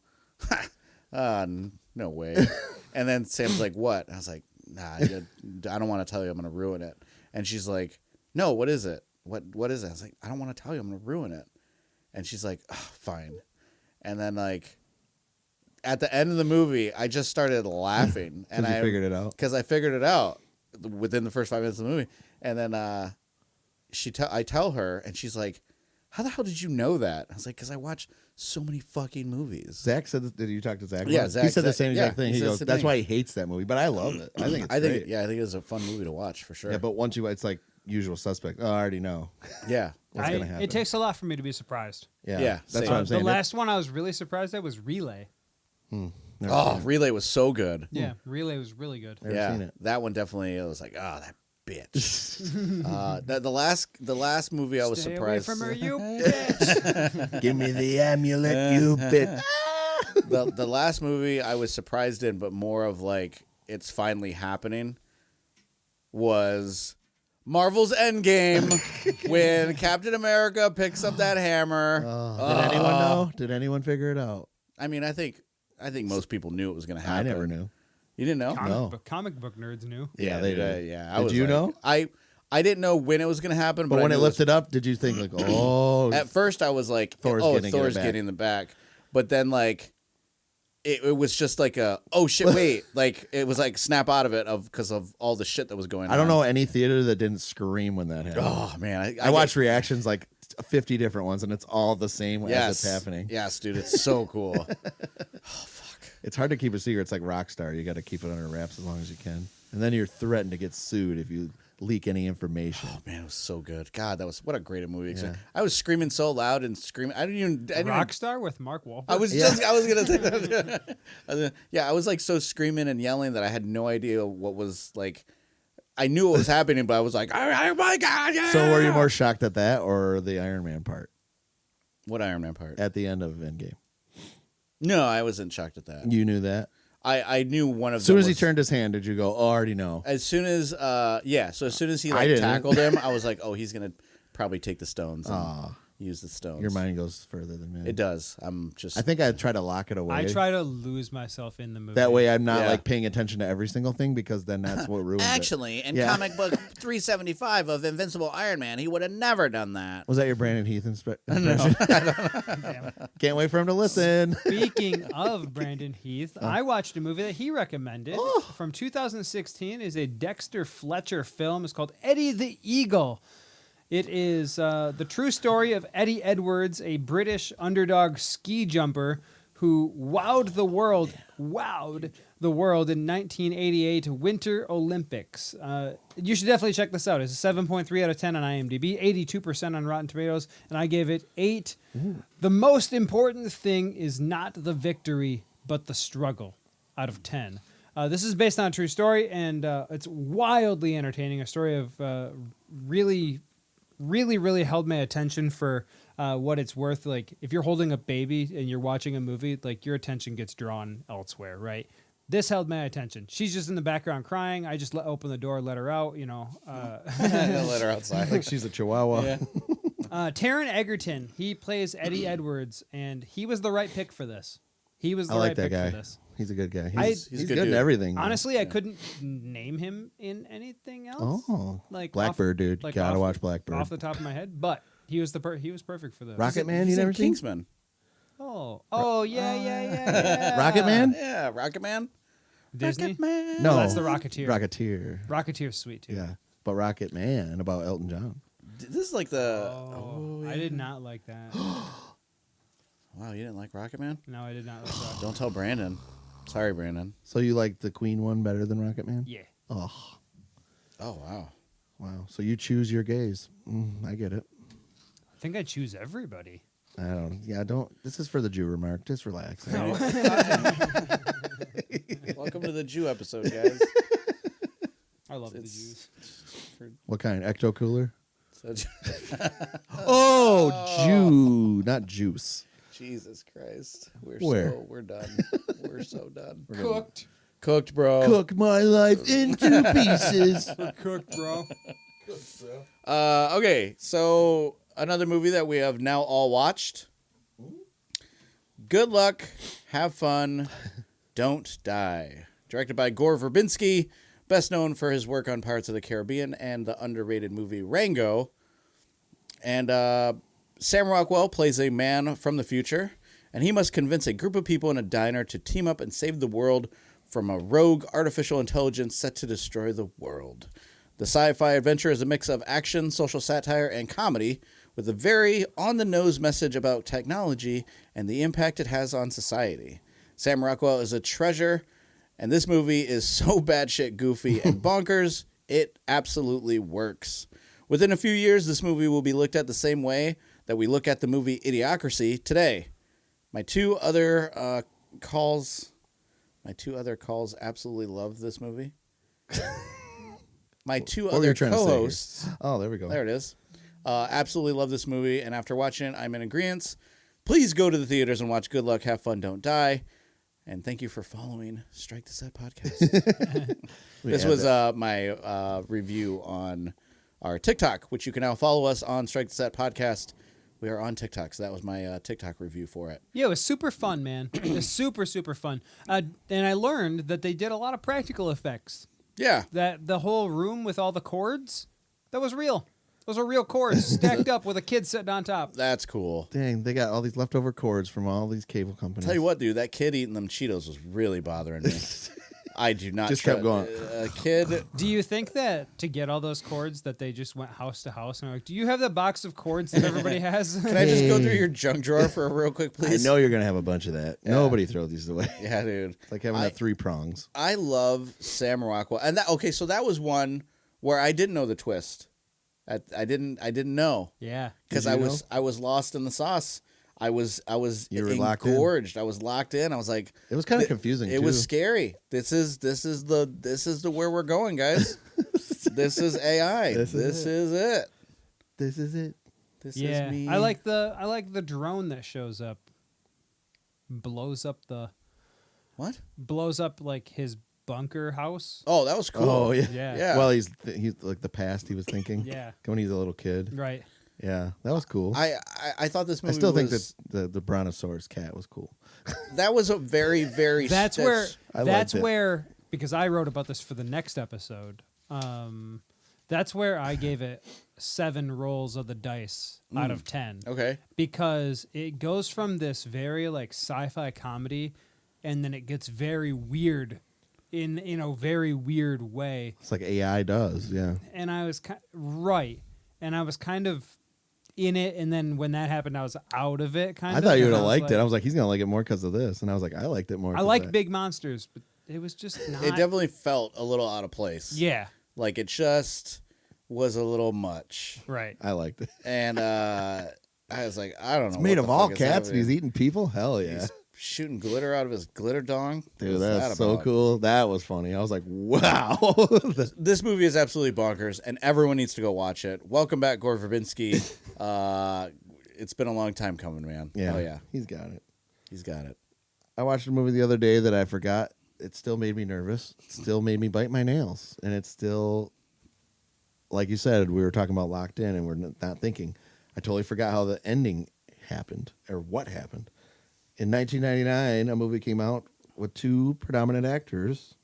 no way. And then Sam's like, what? And I was like, nah, I don't want to tell you, I'm gonna ruin it. And she's like, no, what is it? What is it? I was like, I don't want to tell you, I'm gonna ruin it. And she's like, oh, fine. And then like at the end of the movie, I just started laughing, and I figured it out. Because I figured it out within the first 5 minutes of the movie, and then I tell her, and she's like, "How the hell did you know that?" I was like, "Because I watch so many fucking movies." Zach said, "Did you talk to Zach?" Yeah, he said the same yeah, exact thing. He goes, "That's why he hates that movie," but I love it. I think it's great. I think it's a fun movie to watch for sure. Yeah, but once it's like Usual Suspect. Oh, I already know. Yeah, what's gonna happen. It takes a lot for me to be surprised. Yeah, that's same. what I'm saying. The last one I was really surprised at was Relay. Oh, Relay was so good. Yeah, Relay was really good. Never seen it. That one definitely. I was like, oh, that bitch. The last movie I was Stay surprised. away from her, you bitch. Give me the amulet, you bitch. The last movie I was surprised in, but more of like it's finally happening, was Marvel's Endgame when Captain America picks up that hammer. Did anyone know? Did anyone figure it out? I mean, I think most people knew it was going to happen. I never knew. You didn't know? Comic book nerds knew. Yeah, they did. Yeah, Did you know? I didn't know when it was going to happen, But but when I it knew lifted up, did you think like, oh? At first, I was like, Thor's getting the back. But then, like, it was just like oh shit, wait, like it was like snap out of it because of all the shit that was going on. I don't know any theater that didn't scream when that happened. Oh man, I watched reactions like 50 different ones, and it's all the same as it's happening. Yes, dude, it's so cool. It's hard to keep a secret. It's like Rockstar. You got to keep it under wraps as long as you can, and then you're threatened to get sued if you leak any information. Oh man, it was so good. God, what a great movie. Yeah. I was screaming so loud and screaming. I didn't Rockstar with Mark Wahlberg. I was gonna say that. Yeah, I was like so screaming and yelling that I had no idea what was like. I knew what was happening, but I was like, oh my god! Yeah! So were you more shocked at that or the Iron Man part? What Iron Man part? At the end of Endgame. No, I wasn't shocked at that. You knew that? I knew one of them. As soon as he turned his hand, did you go, oh, I already know? As soon as, so as soon as he tackled him, I was like, oh, he's going to probably take the stones and use the stones. Your mind goes further than mine. It does. I think I'd try to lock it away. I try to lose myself in the movie. That way I'm not like paying attention to every single thing because then that's what ruins it. In comic book 375 of Invincible Iron Man, he would have never done that. Was that your Brandon Heath impression? No. Can't wait for him to listen. Speaking of Brandon Heath, I watched a movie that he recommended from 2016. Is a Dexter Fletcher film. It's called Eddie the Eagle. It is the true story of Eddie Edwards, a British underdog ski jumper who wowed the world, the world in 1988 Winter Olympics. You should definitely check this out. It's a 7.3 out of 10 on IMDb, 82% on Rotten Tomatoes, and I gave it 8. The most important thing is not the victory, but the struggle out of 10. This is based on a true story, and it's wildly entertaining. A story of really held my attention for what it's worth. Like, if you're holding a baby and you're watching a movie, like, your attention gets drawn elsewhere, right? This held my attention. She's just in the background crying. I just open the door, let her out, you know. Let her outside. Like she's a chihuahua. Yeah. Taron Egerton, he plays Eddie Edwards, and he was the right pick for this. He was the I right like that pick guy. for this. He's a good guy. He's He's good good in dude. everything. Honestly, I couldn't name him in anything else. Oh, like Blackbird, dude. like Gotta off- watch Blackbird. off the top of my head, but he was he was perfect for this. Rocket Man, He's you in never seen? Kingsman. Oh, yeah. Rocket Man? Yeah, Rocket Man. Disney? Rocket Man. No, that's the Rocketeer. Rocketeer. Rocketeer's sweet too. Yeah, but Rocket Man about Elton John. This is like the. Oh, I did not like that. Wow, you didn't like Rocket Man? No, I did not like that. Don't tell Brandon. Sorry, Brandon. So you like the Queen one better than Rocket Man? Yeah. Oh, Oh wow. wow. So you choose your gays. I get it. I think I choose everybody. I don't. Yeah, don't. This is for the Jew remark. Just relax. Welcome to the Jew episode, guys. I love the It's- Jews. What kind? Ecto cooler? So, Oh, Jew, not juice. Jesus Christ, Where? we're done. We're so done. Cooked, bro. Cook my life into pieces. cooked, bro. Okay, so another movie that we have now all watched. Good luck, have fun, don't die. Directed by Gore Verbinski, best known for his work on Pirates of the Caribbean and the underrated movie Rango. And Sam Rockwell plays a man from the future, and he must convince a group of people in a diner to team up and save the world from a rogue artificial intelligence set to destroy the world. The sci-fi adventure is a mix of action, social satire, and comedy, with a very on-the-nose message about technology and the impact it has on society. Sam Rockwell is a treasure, and this movie is so batshit goofy and bonkers, it absolutely works. Within a few years, this movie will be looked at the same way that we look at the movie Idiocracy today. My two other calls absolutely love this movie. My two What were other you trying to say here? co-hosts, Oh, there we go. there it is, absolutely love this movie, and after watching it, I'm in agreement. Please go to the theaters and watch Good Luck, Have Fun, Don't Die. And thank you for following Strike the Set Podcast. This was my review on our TikTok, which you can now follow us on Strike the Set Podcast. We are on TikTok, so that was my TikTok review for it. Yeah, it was super fun, man. It was super fun. And I learned that they did a lot of practical effects. Yeah. That the whole room with all the cords, that was real. Those are real cords stacked up with a kid sitting on top. That's cool. Dang, they got all these leftover cords from all these cable companies. Tell you what, dude, that kid eating them Cheetos was really bothering me. I do not Just kept going. A kid. Do you think that to get all those cords that they just went house to house and are like, do you have the box of cords that everybody has? Can I just go through your junk drawer for a real quick, I please? know you're gonna have a bunch of that. Yeah. Nobody throw these away. Yeah, dude. It's like having that 3 prongs. I love Sam Rockwell, and so that was one where I didn't know the twist. I didn't know Yeah. because Did you know? I was lost in the sauce. I was You were locked in? engorged. I was locked in. I was like, It was kind of confusing. it too. was scary. This is the where we're going, guys. This is AI. This is it. This is it. This Yeah. is me. I like the drone that shows up. Blows up what? like his bunker house. Oh, that was cool. Oh yeah. Yeah. Yeah. Well, he's like the past he was thinking. Yeah. When he's a little kid. Right. Yeah, that was cool. I thought this I movie. still think was, that the Brontosaurus cat was cool. that was a very very. That's where I that's liked it. where because I wrote about this for the next episode. That's where I gave it 7 rolls of the dice out of 10. Okay. Because it goes from this very like sci-fi comedy and then it gets very weird in a very weird way. It's like AI does. Yeah. And I was right. And I was kind of in it, and then when that happened, I was out of it. Kind I of. thought you and would have was liked like, it. I was like, he's gonna like it more because of this, and I was like, I liked it more. I 'cause like of that. big monsters, but it was just not. It definitely felt a little out of place. Yeah. Like it just was a little much. Right. I liked it. And I was like, I don't know. It's made what of the all fuck is cats and he's happening. eating people? Hell yeah. He's shooting glitter out of his glitter dong. Dude, What's that's that so about? cool. That was funny. I was like, wow. This movie is absolutely bonkers, and everyone needs to go watch it. Welcome back, Gore Verbinski. It's been a long time coming, man. Yeah. Oh, yeah. He's got it. He's got it. I watched a movie the other day that I forgot. It still made me nervous. It still made me bite my nails. And it's still, like you said, we were talking about Locked In and we're not thinking. I totally forgot how the ending happened or what happened. In 1999, a movie came out with two predominant actors,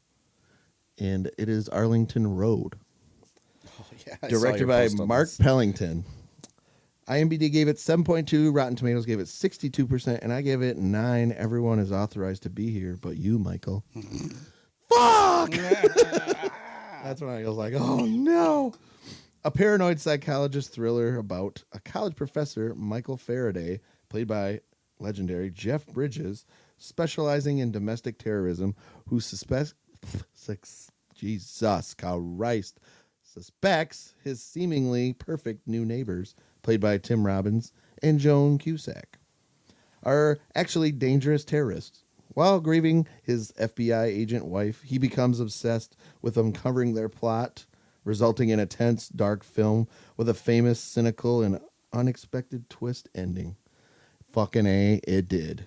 and it is Arlington Road, Oh, yeah. I saw directed your by post on Mark this. Pellington. IMDb gave it 7.2, Rotten Tomatoes gave it 62%, and I gave it 9. Everyone is authorized to be here, but you, Michael. Fuck! That's when I was like, oh no. A paranoid psychologist thriller about a college professor, Michael Faraday, played by legendary Jeff Bridges, specializing in domestic terrorism, who suspects his seemingly perfect new neighbors, played by Tim Robbins and Joan Cusack, are actually dangerous terrorists. While grieving his FBI agent wife, he becomes obsessed with uncovering their plot, resulting in a tense, dark film with a famous, cynical, and unexpected twist ending. Fucking A, it did.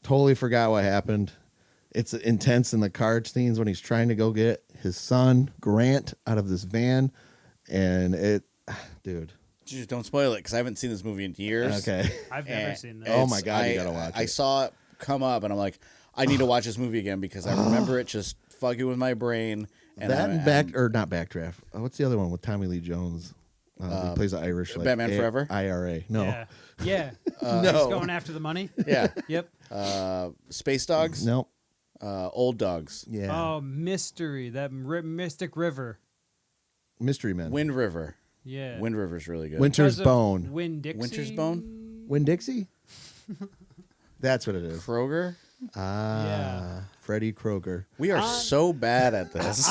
Totally forgot what happened. It's intense in the car scenes when he's trying to go get his son, Grant, out of this van. And it, dude. Just don't spoil it, because I haven't seen this movie in years. Okay. I've never And seen that. Oh my it's- God, you gotta watch I it. saw it come up, and I'm like, I need to watch this movie again, because I remember it just fucking with my brain. And That I'm- and not Backdraft. What's the other one with Tommy Lee Jones? He plays the Irish. Like, Batman Forever? IRA. No. Yeah. Yeah. No. He's going after the money. Yeah. Yep. Space Dogs? No. Old Dogs. Yeah. Oh, Mystery. That Mystic River. Mystery Men. Wind River. Yeah. Wind River's really good. Winter's Because of Bone. Winn-Dixie. Winter's Bone? Winn-Dixie? That's what it is. Kroger? Yeah. Freddie Kroger. We are so bad at this.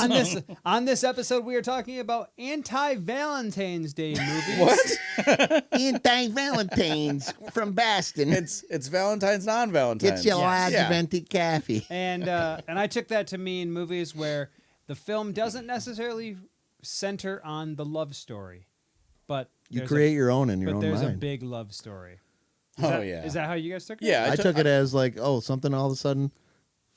On this episode, we are talking about anti-Valentine's Day movies. What? Anti-Valentines from Boston. It's Valentine's, non-Valentine's. large Yeah. venti coffee. And I took that to mean movies where the film doesn't necessarily center on the love story, but You there's create your own in your but own there's a mind. big love story. Oh, yeah. Is that how you guys took it? Yeah, I took it as like, oh, something all of a sudden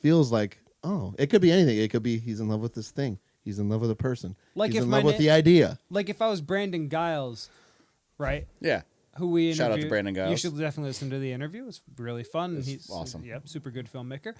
feels like, oh, it could be anything. It could be he's in love with this thing. He's in love with a person. Like he's if in my love with na- the idea. Like if I was Brandon Giles, right? Yeah. Who we Shout out to interviewed. Brandon Giles. You should definitely listen to the interview. It's really fun. It's He's awesome. Yep, super good filmmaker.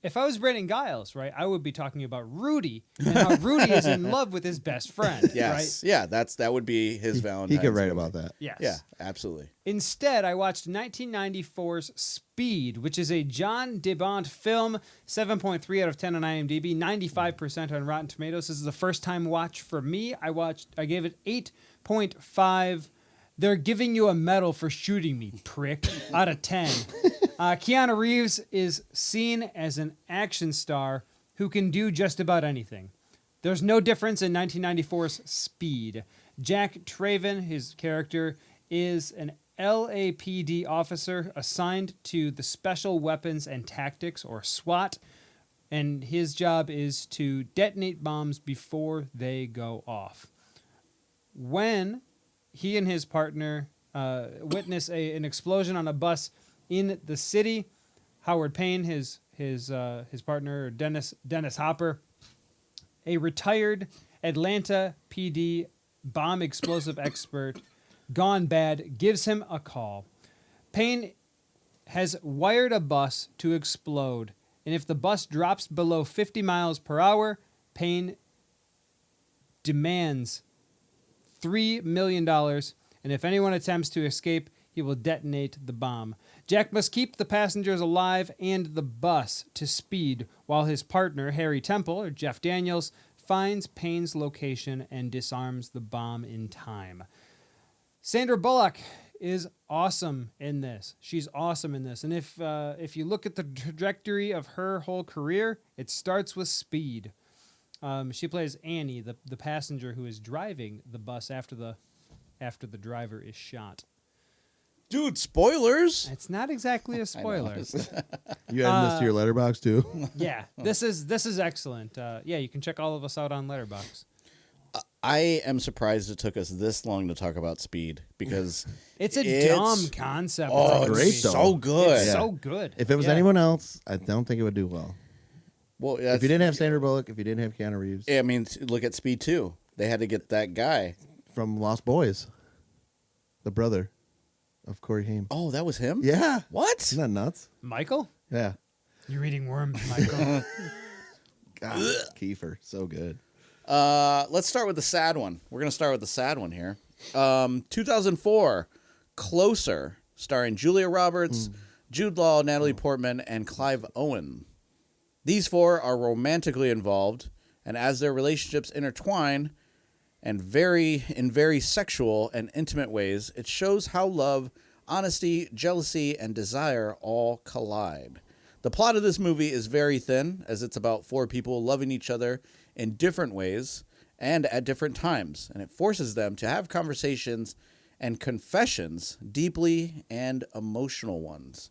If I was Brandon Giles, right, I would be talking about Rudy and how Rudy is in love with his best friend. Yes. Right? Yeah, that would be his Valentine's. He could write movie. about that. Yes. Yeah, absolutely. Instead, I watched 1994's Speed, which is a John DeBont film, 7.3 out of 10 on IMDb, 95% on Rotten Tomatoes. This is a first-time watch for me. I gave it 8.5. They're giving you a medal for shooting me, prick, out of 10. Keanu Reeves is seen as an action star who can do just about anything. There's no difference in 1994's Speed. Jack Traven, his character, is an LAPD officer assigned to the Special Weapons and Tactics, or SWAT, and his job is to detonate bombs before they go off. When he and his partner witness an explosion on a bus in the city, Howard Payne, his partner, Dennis Hopper, a retired Atlanta PD bomb explosive expert, gone bad, gives him a call. Payne has wired a bus to explode, and if the bus drops below 50 miles per hour, Payne demands $3 million, and if anyone attempts to escape, he will detonate the bomb. Jack must keep the passengers alive and the bus to speed, while his partner, Harry Temple, or Jeff Daniels, finds Payne's location and disarms the bomb in time. Sandra Bullock is awesome in this. She's awesome in this. And if you look at the trajectory of her whole career, it starts with Speed. She plays Annie, the passenger who is driving the bus after the driver is shot. Dude, spoilers. It's not exactly a spoiler. You adding this to your letterbox too? Yeah, this is excellent. Yeah, you can check all of us out on Letterboxd. I am surprised it took us this long to talk about Speed because It's a dumb concept. Oh, of a great, movie. though. so good. It's Yeah. so good. If it was Yeah. anyone else, I don't think it would do well. Well, If you didn't have Sandra Bullock, if you didn't have Keanu Reeves I mean, look at Speed 2. They had to get that guy. from Lost Boys, the brother of Corey Haim. Oh, that was him? Yeah, What? isn't that nuts? Michael, Yeah, you're eating worms, Michael. God, Kiefer, so good. Let's start with the sad one. We're going to start with the sad one here. 2004, Closer, starring Julia Roberts, Jude Law, Natalie Portman, and Clive Owen. These four are romantically involved, and as their relationships intertwine and in very sexual and intimate ways, it shows how love, honesty, jealousy, and desire all collide. The plot of this movie is very thin, as it's about four people loving each other in different ways and at different times, and it forces them to have conversations and confessions, deeply and emotional ones.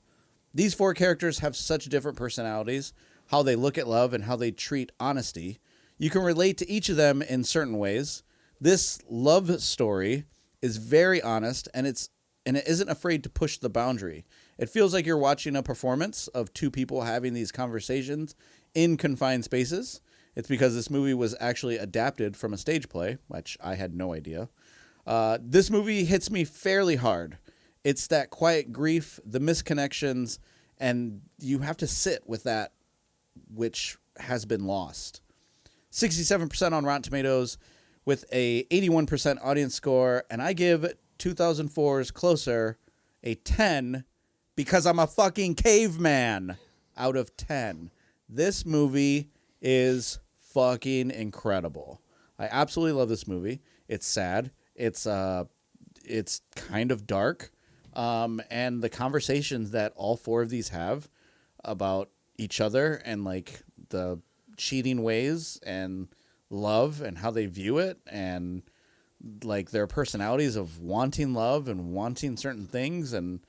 These four characters have such different personalities, how they look at love and how they treat honesty. You can relate to each of them in certain ways. This love story is very honest, and it isn't afraid to push the boundary. It feels like you're watching a performance of two people having these conversations in confined spaces. It's because this movie was actually adapted from a stage play, which I had no idea. This movie hits me fairly hard. It's that quiet grief, the misconnections, and you have to sit with that which has been lost. 67% on Rotten Tomatoes with a 81% audience score, and I give 2004's Closer a 10 because I'm a fucking caveman out of 10. This movie is fucking incredible. I absolutely love this movie. It's sad. It's kind of dark. And the conversations that all four of these have about each other and like the cheating ways and love and how they view it and like their personalities of wanting love and wanting certain things, and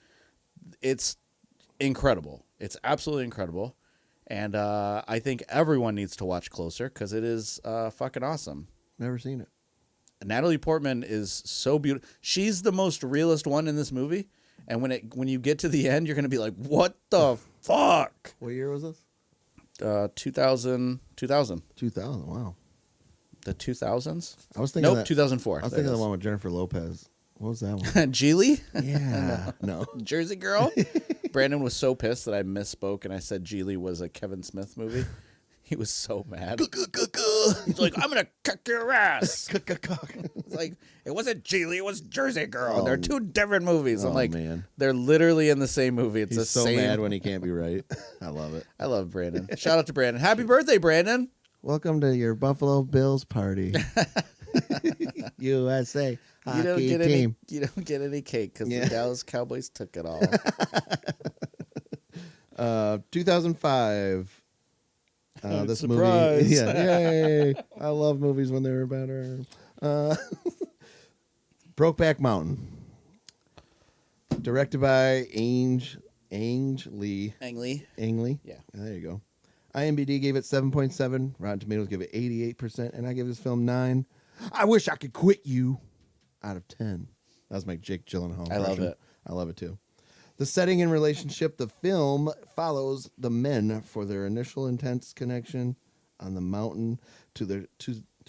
it's incredible. It's absolutely incredible. And I think everyone needs to watch Closer because it is fucking awesome. Never seen it. Natalie Portman is so beautiful. She's the most realist one in this movie. And when you get to the end, you're going to be like, what the fuck? What year was this? 2000. 2000. Wow. The 2000s? I was thinking. Nope, that, 2004. I was thinking of the one with Jennifer Lopez. What was that one? Geely? Yeah. No. Jersey Girl? Brandon was so pissed that I misspoke and I said Geely was a Kevin Smith movie. He was so mad. He's like, I'm going to kick your ass. It's like, it wasn't Geely, it was Jersey Girl. And they're two different movies. I'm Oh, like, man. they're literally in the same movie. It's the He's so same. mad when he can't be right. I love it. I love Brandon. Shout out to Brandon. Happy birthday, Brandon. Welcome to your Buffalo Bills party. USA hockey You don't get team. any. You don't get any cake because Yeah. the Dallas Cowboys took it all. 2005. This Surprise. movie. Yeah, yay! I love movies when they're better. Brokeback Mountain. Directed by Ang Lee. Ang Lee. Yeah. There you go. IMDb gave it 7.7. Rotten Tomatoes gave it 88%. And I gave this film 9. I wish I could quit you out of 10. That was my Jake Gyllenhaal I love impression. it. I love it too. The setting and relationship, the film follows the men for their initial intense connection on the mountain to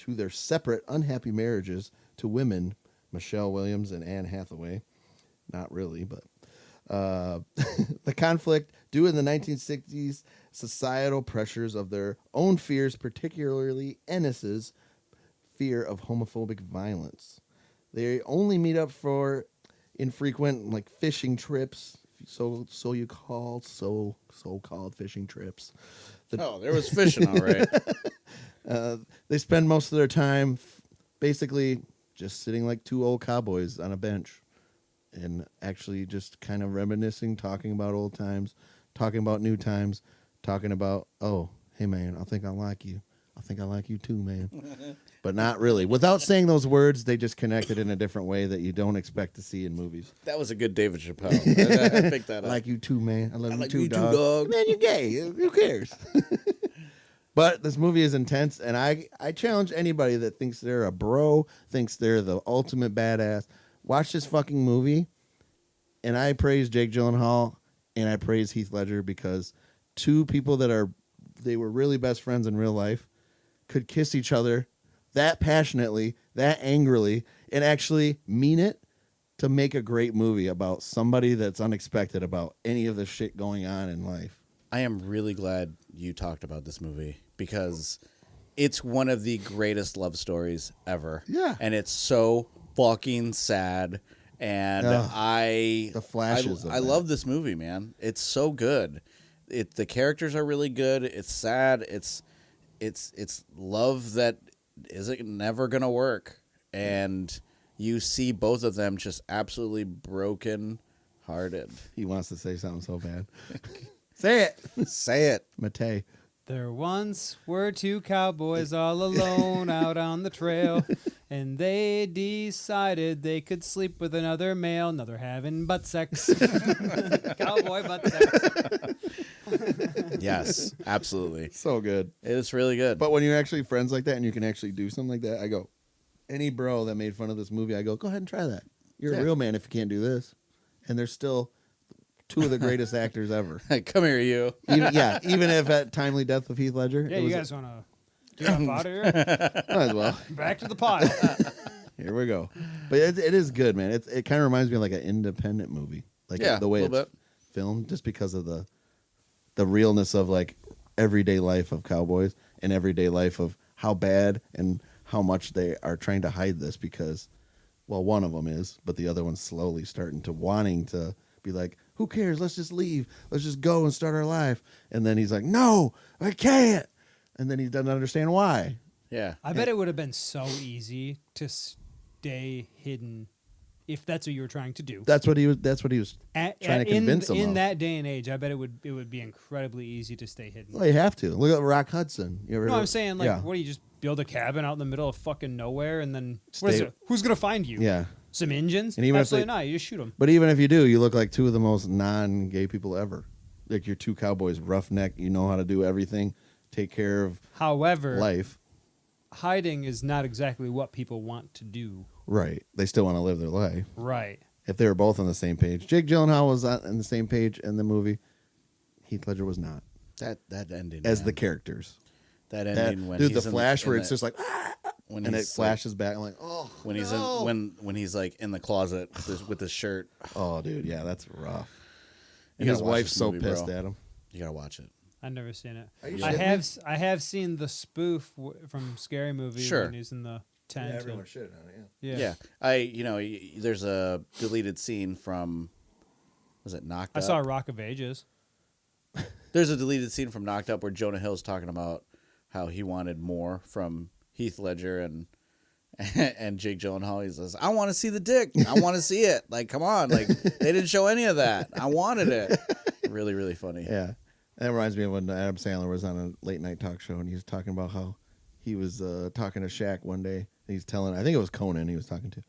their separate unhappy marriages to women, Michelle Williams and Anne Hathaway. Not really, but the conflict due in the 1960s societal pressures of their own fears, particularly Ennis's fear of homophobic violence. They only meet up for infrequent like fishing trips, so-called fishing trips. There was fishing, all right. They spend most of their time basically just sitting like two old cowboys on a bench and actually just kind of reminiscing, talking about old times, talking about new times, talking about, oh, hey, man, I think I like you. I think I like you too, man. But not really. Without saying those words, they just connected in a different way that you don't expect to see in movies. That was a good David Chappelle. I picked that I up. like you too, man. I love you like too, you too, dog. dog. Man, you're gay. Who cares? But this movie is intense, and I challenge anybody that thinks they're a bro, thinks they're the ultimate badass, watch this fucking movie. And I praise Jake Gyllenhaal and I praise Heath Ledger because two people they were really best friends in real life could kiss each other that passionately, that angrily, and actually mean it to make a great movie about somebody that's unexpected about any of the shit going on in life. I am really glad you talked about this movie because it's one of the greatest love stories ever. Yeah. And it's so fucking sad. And the flashes of I that. love this movie, man. It's so good. The characters are really good. It's sad. It's love that isn't never gonna work. And you see both of them just absolutely broken hearted. He wants to say something so bad. Say it. Say it. Matei. There once were two cowboys all alone out on the trail, and they decided they could sleep with another male, another having butt sex. Cowboy butt sex. Yes, absolutely. So good. It's really good. But when you're actually friends like that and you can actually do something like that, I go, any bro that made fun of this movie, I go ahead and try that. You're a real man if you can't do this. And they're still two of the greatest actors ever. Come here, you. Even if at Timely Death of Heath Ledger. Yeah, it you was guys want to get up out of here? might as well. Back to the pile. Here we go. But it is good, man. It kind of reminds me of like an independent movie. Like the way a it's little bit. filmed, just because of the realness of like everyday life of cowboys and everyday life of how bad and how much they are trying to hide this because, well, one of them is, but the other one's slowly starting to wanting to be like, who cares? Let's just leave. Let's just go and start our life. And then he's like, no, I can't. And then he doesn't understand why. Yeah. I bet it would have been so easy to stay hidden if that's what you were trying to do. That's what he was trying to convince him in of. that day and age. I bet it would be incredibly easy to stay hidden. Well, you have to. Look at Rock Hudson. You ever No, I'm saying like, yeah. what do you just build a cabin out in the middle of fucking nowhere and then Stay- who's gonna find you? Yeah. Some Indians? And even if Absolutely they- not. You just shoot them. But even if you do, you look like two of the most non-gay people ever. Like you're two cowboys, roughneck. You know how to do everything, take care of However, life. hiding is not exactly what people want to do. Right. They still want to live their life. Right. If they were both on the same page. Jake Gyllenhaal was on the same page in the movie. Heath Ledger was not. That ending. As man. the characters. That ending when dude, the he's flash in where the- it's just like, when and it he's flashes back. I'm like, oh, when he's no. when he's like in the closet with his shirt. Oh, dude, yeah, that's rough. You And his gotta watch wife's this so movie, pissed bro. at him. You gotta watch it. I've never seen it. Are you I shitting have I have seen the spoof from Scary Movie Sure. when he's in the tent. and- shit on it, yeah. There's a deleted scene from, was it Knocked I Up? saw Rock of Ages. There's a deleted scene from Knocked Up where Jonah Hill's talking about how he wanted more from Heath Ledger and Jake Gyllenhaal. He says, "I want to see the dick. I want to see it. Like, come on. Like, they didn't show any of that. I wanted it." Really, really funny. Yeah. That reminds me of when Adam Sandler was on a late night talk show and he was talking about how he was talking to Shaq one day. He's telling, I think it was Conan he was talking to.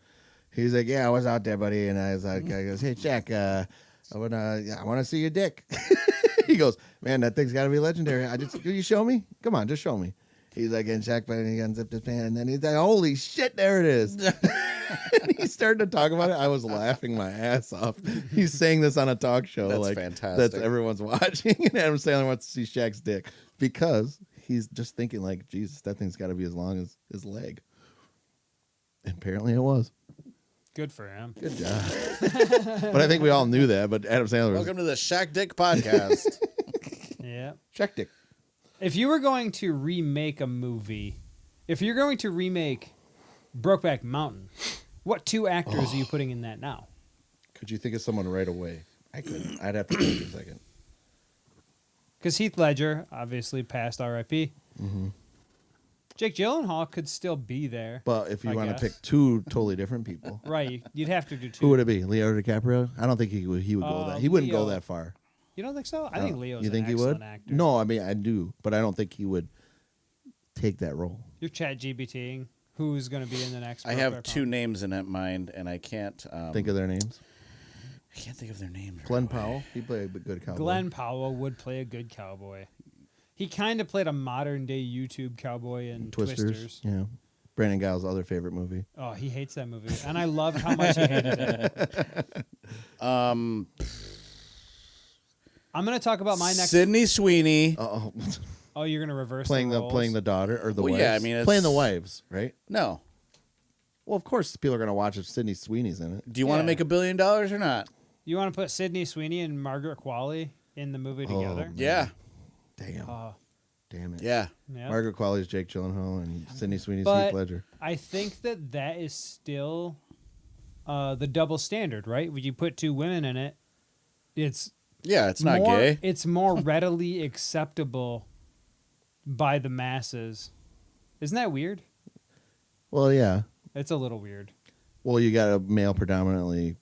He's like, yeah, I was out there, buddy. And I was like, I goes, hey, Shaq, I want to see your dick. He goes, man, that thing's got to be legendary. Will you show me? Come on, just show me. He's like, and Shaq, and he unzipped his pants, and then he's like, holy shit, there it is. And he started to talk about it. I was laughing my ass off. He's saying this on a talk show. That's like, fantastic. That's everyone's watching. And Adam Sandler wants to see Shaq's dick because he's just thinking like, Jesus, that thing's got to be as long as his leg. And apparently it was. Good for him. Good job. But I think we all knew that. But Adam Sandler was Welcome to the Shaq Dick Podcast. Yeah. Shaq dick. If you were going to remake a movie, if you're going to remake Brokeback Mountain, what two actors are you putting in that now? Could you think of someone right away? I couldn't. I'd have to think a second. Because Heath Ledger, obviously passed R.I.P. Jake Gyllenhaal could still be there. But if you I want to guess. pick two totally different people, Right, you'd have to do two. who would it be? Leonardo DiCaprio? I don't think he would go that. He wouldn't go Leo. that far. You don't think so? I think Leo's You think an he would? excellent actor. No, I mean I do, but I don't think he would take that role. You're chat GBTing who's going to be in the next. I Brokeback have two Mountain. names in mind, and I can't Think of their names. I can't think of their names. Glenn Powell. He played a good cowboy. Glenn Powell would play a good cowboy. He kind of played a modern day YouTube cowboy in Twisters. Yeah. Brandon Giles' other favorite movie. Oh, he hates that movie, and I love how much he hated it. I'm going to talk about my next. Sydney Sweeney. Oh, Oh, you're going to reverse playing the the roles? playing the daughter or the Well, wives. yeah, I mean, it's- playing the wives, right? No. Well, of course, people are going to watch if Sydney Sweeney's in it. Do you want to Yeah. make $1 billion or not? You want to put Sydney Sweeney and Margaret Qualley in the movie together? man. Yeah. Damn, damn it. Yeah. Yeah. Margaret Qualley's Jake Gyllenhaal and Sydney Sweeney's But- Heath Ledger. I think that is still the double standard, right? When you put two women in it, it's Yeah, it's not more, gay. It's more readily acceptable by the masses. Isn't that weird? Well, yeah. It's a little weird. Well, you got a male predominantly,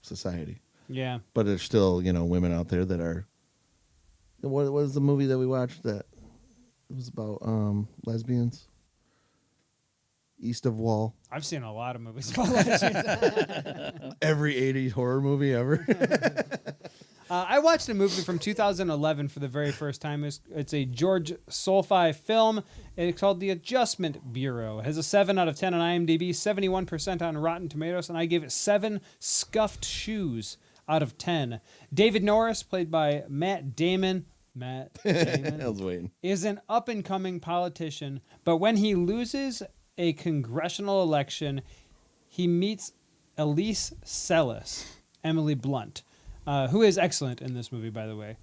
society, Yeah. but there's still women out there that are. What was the movie that we watched that it was about lesbians? East of Wall. I've seen a lot of movies about lesbians. Every 80s horror movie ever. I watched a movie from 2011 for the very first time. It's a George Solfi film. It's called The Adjustment Bureau. It has a 7 out of 10 on IMDb, 71% on Rotten Tomatoes, and I gave it 7 scuffed shoes out of 10. David Norris, played by Matt Damon. I was waiting. Is an up-and-coming politician, but when he loses a congressional election, he meets Elise Sellis, Emily Blunt, who is excellent in this movie, by the way.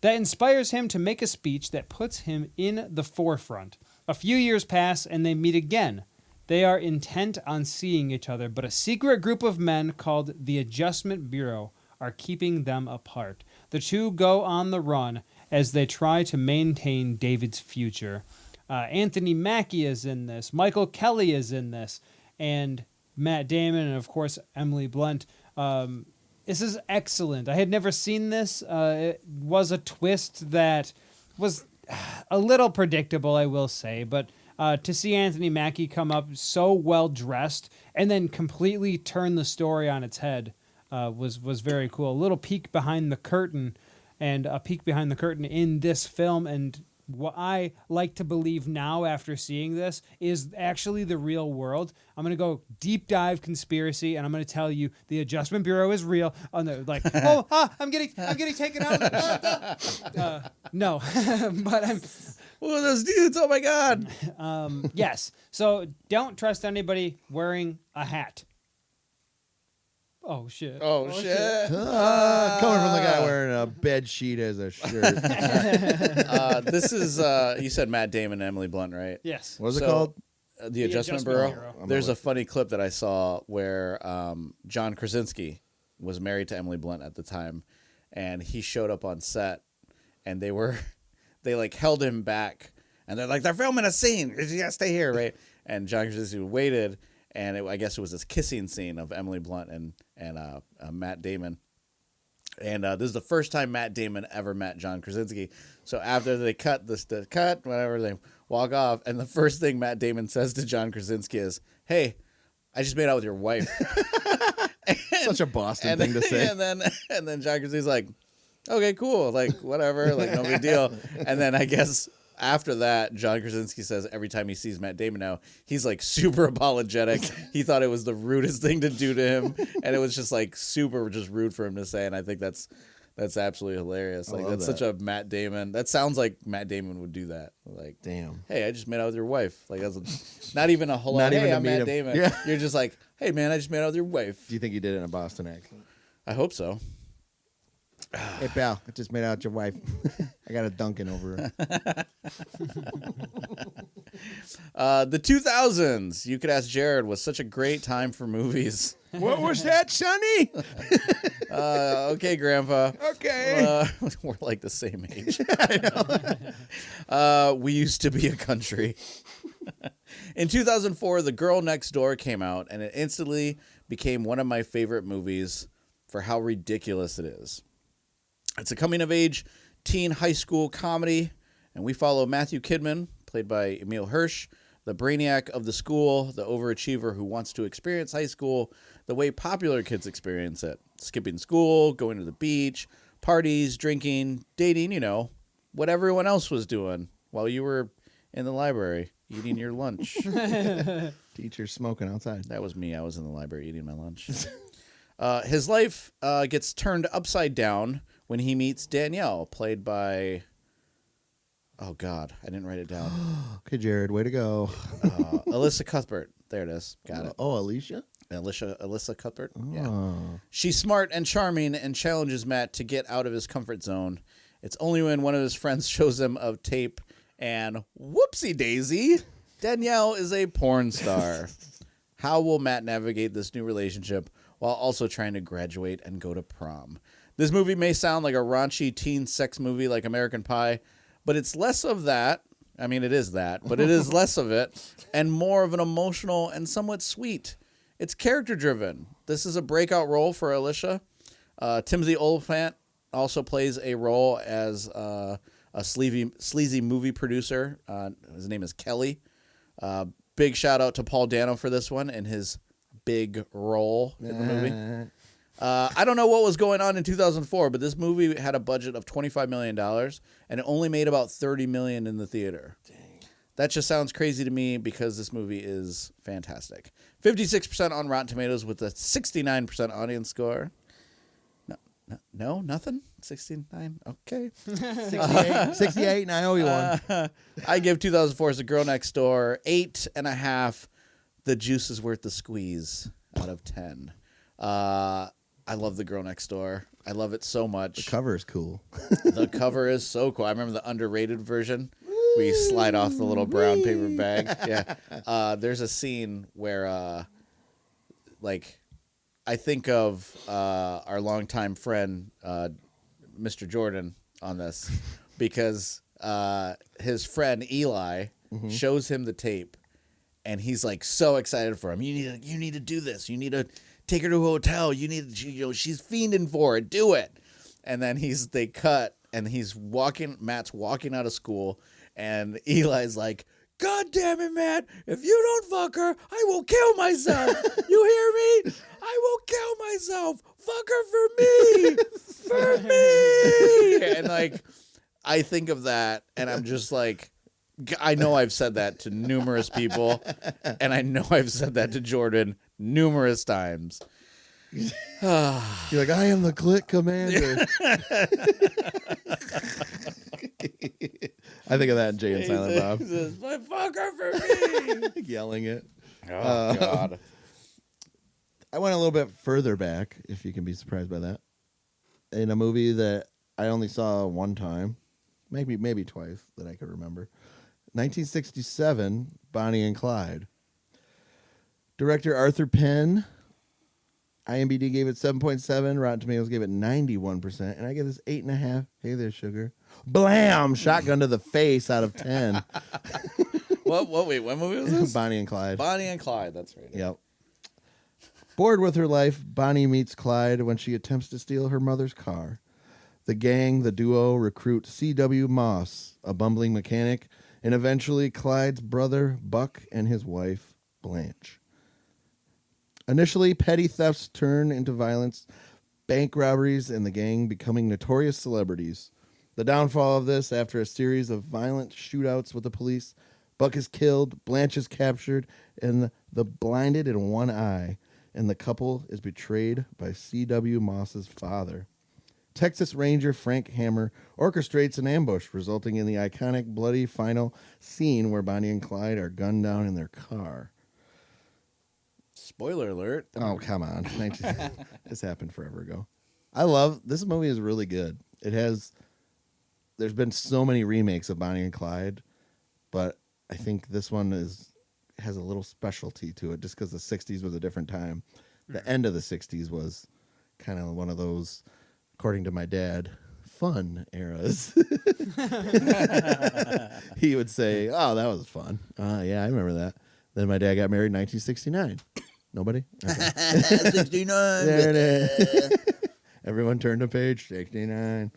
That inspires him to make a speech that puts him in the forefront. A few years pass, and they meet again. They are intent on seeing each other, but a secret group of men called the Adjustment Bureau are keeping them apart. The two go on the run as they try to maintain David's future. Anthony Mackie is in this. Michael Kelly is in this. And Matt Damon and, of course, Emily Blunt. This is excellent. I had never seen this. It was a twist that was a little predictable, I will say. But to see Anthony Mackie come up so well dressed and then completely turn the story on its head was very cool. A little peek behind the curtain, and a peek behind the curtain in this film. And what I like to believe now after seeing this is actually the real world. I'm going to go deep dive conspiracy, and I'm going to tell you the Adjustment Bureau is real. I'm getting taken out. No, but I'm. Oh, those dudes. Oh, my God. Yes. So don't trust anybody wearing a hat. Oh, shit. Oh, shit. Coming from the guy wearing a bed sheet as a shirt. This is, you said Matt Damon and Emily Blunt, right? Yes. What was it So- called? The Adjustment Bureau. There's a funny clip that I saw where John Krasinski was married to Emily Blunt at the time, and he showed up on set, and they like held him back, and they're like, they're filming a scene. You gotta stay here, right? And John Krasinski waited, and I guess it was this kissing scene of Emily Blunt and Matt Damon. And this is the first time Matt Damon ever met John Krasinski. So after they cut whatever, they walk off, and the first thing Matt Damon says to John Krasinski is, "Hey, I just made out with your wife." Such a Boston thing to say. And then John Krasinski's like, "Okay, cool, like whatever, like no big deal." And then I guess after that, John Krasinski says every time he sees Matt Damon now, he's like super apologetic. He thought it was the rudest thing to do to him, and it was just like super just rude for him to say. And I think that's absolutely hilarious. Like that's such a Matt Damon. That sounds like Matt Damon would do that. Like, Damn. hey, I just made out with your wife. Like that's not even a hello. Not even Hey, to I'm meet Matt him. Damon. Yeah. You're just like, hey man, I just made out with your wife. Do you think he did it in a Boston accent? I hope so. Hey, pal, I just made out with your wife. I got a Dunkin' over her. The 2000s, you could ask Jared, was such a great time for movies. What was that, Sonny? Okay, Grandpa. Okay. We're like the same age. We used to be a country. In 2004, The Girl Next Door came out, and it instantly became one of my favorite movies for how ridiculous it is. It's a coming-of-age teen high school comedy, and we follow Matthew Kidman, played by Emil Hirsch, the brainiac of the school, the overachiever who wants to experience high school the way popular kids experience it. Skipping school, going to the beach, parties, drinking, dating, what everyone else was doing while you were in the library eating your lunch. Teacher smoking outside. That was me. I was in the library eating my lunch. His life gets turned upside down when he meets Danielle, played by... Oh, God. I didn't write it down. Okay, Jared, way to go. Alyssa Cuthbert. There it is. Got it. Oh, Alicia? Alyssa Cuthbert. Oh. Yeah. She's smart and charming and challenges Matt to get out of his comfort zone. It's only when one of his friends shows him a tape and whoopsie daisy, Danielle is a porn star. How will Matt navigate this new relationship while also trying to graduate and go to prom? This movie may sound like a raunchy teen sex movie like American Pie, but it's less of that. I mean, it is that, but it is less of it and more of an emotional and somewhat sweet. It's character-driven. This is a breakout role for Alicia. Timothy Olyphant also plays a role as a sleazy movie producer. His name is Kelly. Big shout-out to Paul Dano for this one and his big role in the movie. I don't know what was going on in 2004, but this movie had a budget of $25 million, and it only made about $30 million in the theater. Dang. That just sounds crazy to me because this movie is fantastic. 56% on Rotten Tomatoes with a 69% audience score. No, nothing? 69? Okay. 68, and I owe you one. I give 2004's The Girl Next Door 8.5. The juice is worth the squeeze out of 10. I love The Girl Next Door. I love it so much. The cover is cool. The cover is so cool. I remember the underrated version where you slide off the little brown paper bag. Yeah. There's a scene where, I think of our longtime friend, Mr. Jordan, on this because his friend Eli shows him the tape, and he's like so excited for him. You need to do this. You need to take her to a hotel. She's fiending for it. Do it. And then they cut, and Matt's walking out of school, and Eli's like, God damn it, Matt. If you don't fuck her, I will kill myself. You hear me? I will kill myself. Fuck her for me. For me. And I think of that, and I'm just like, I know I've said that to numerous people, and I know I've said that to Jordan numerous times. You're like, I am the click commander. I think of that in Jay and Silent Bob. He says, fuck her for me. Yelling it. Oh, God. I went a little bit further back, if you can be surprised by that, in a movie that I only saw one time, maybe twice that I could remember. 1967, Bonnie and Clyde. Director Arthur Penn. IMDb gave it 7.7. Rotten Tomatoes gave it 91%. And I give this 8.5. Hey there, sugar. Blam! Shotgun to the face out of 10. Wait, what movie was this? Bonnie and Clyde. Bonnie and Clyde, that's right. Yep. Bored with her life, Bonnie meets Clyde when she attempts to steal her mother's car. The duo, recruit C.W. Moss, a bumbling mechanic, and eventually Clyde's brother, Buck, and his wife, Blanche. Initially, petty thefts turn into violence, bank robberies, and the gang becoming notorious celebrities. The downfall of this, after a series of violent shootouts with the police, Buck is killed, Blanche is captured, and the blinded in one eye, and the couple is betrayed by C.W. Moss's father. Texas Ranger Frank Hammer orchestrates an ambush, resulting in the iconic bloody final scene where Bonnie and Clyde are gunned down in their car. Spoiler alert. Oh, come on. This happened forever ago. This movie is really good. There's been so many remakes of Bonnie and Clyde, but I think this one has a little specialty to it just because the 60s was a different time. The end of the 60s was kind of one of those, according to my dad, fun eras. He would say, "Oh, that was fun. Yeah, I remember that." Then my dad got married in 1969. Nobody? Okay. 69. There it is. Everyone turned to page 69.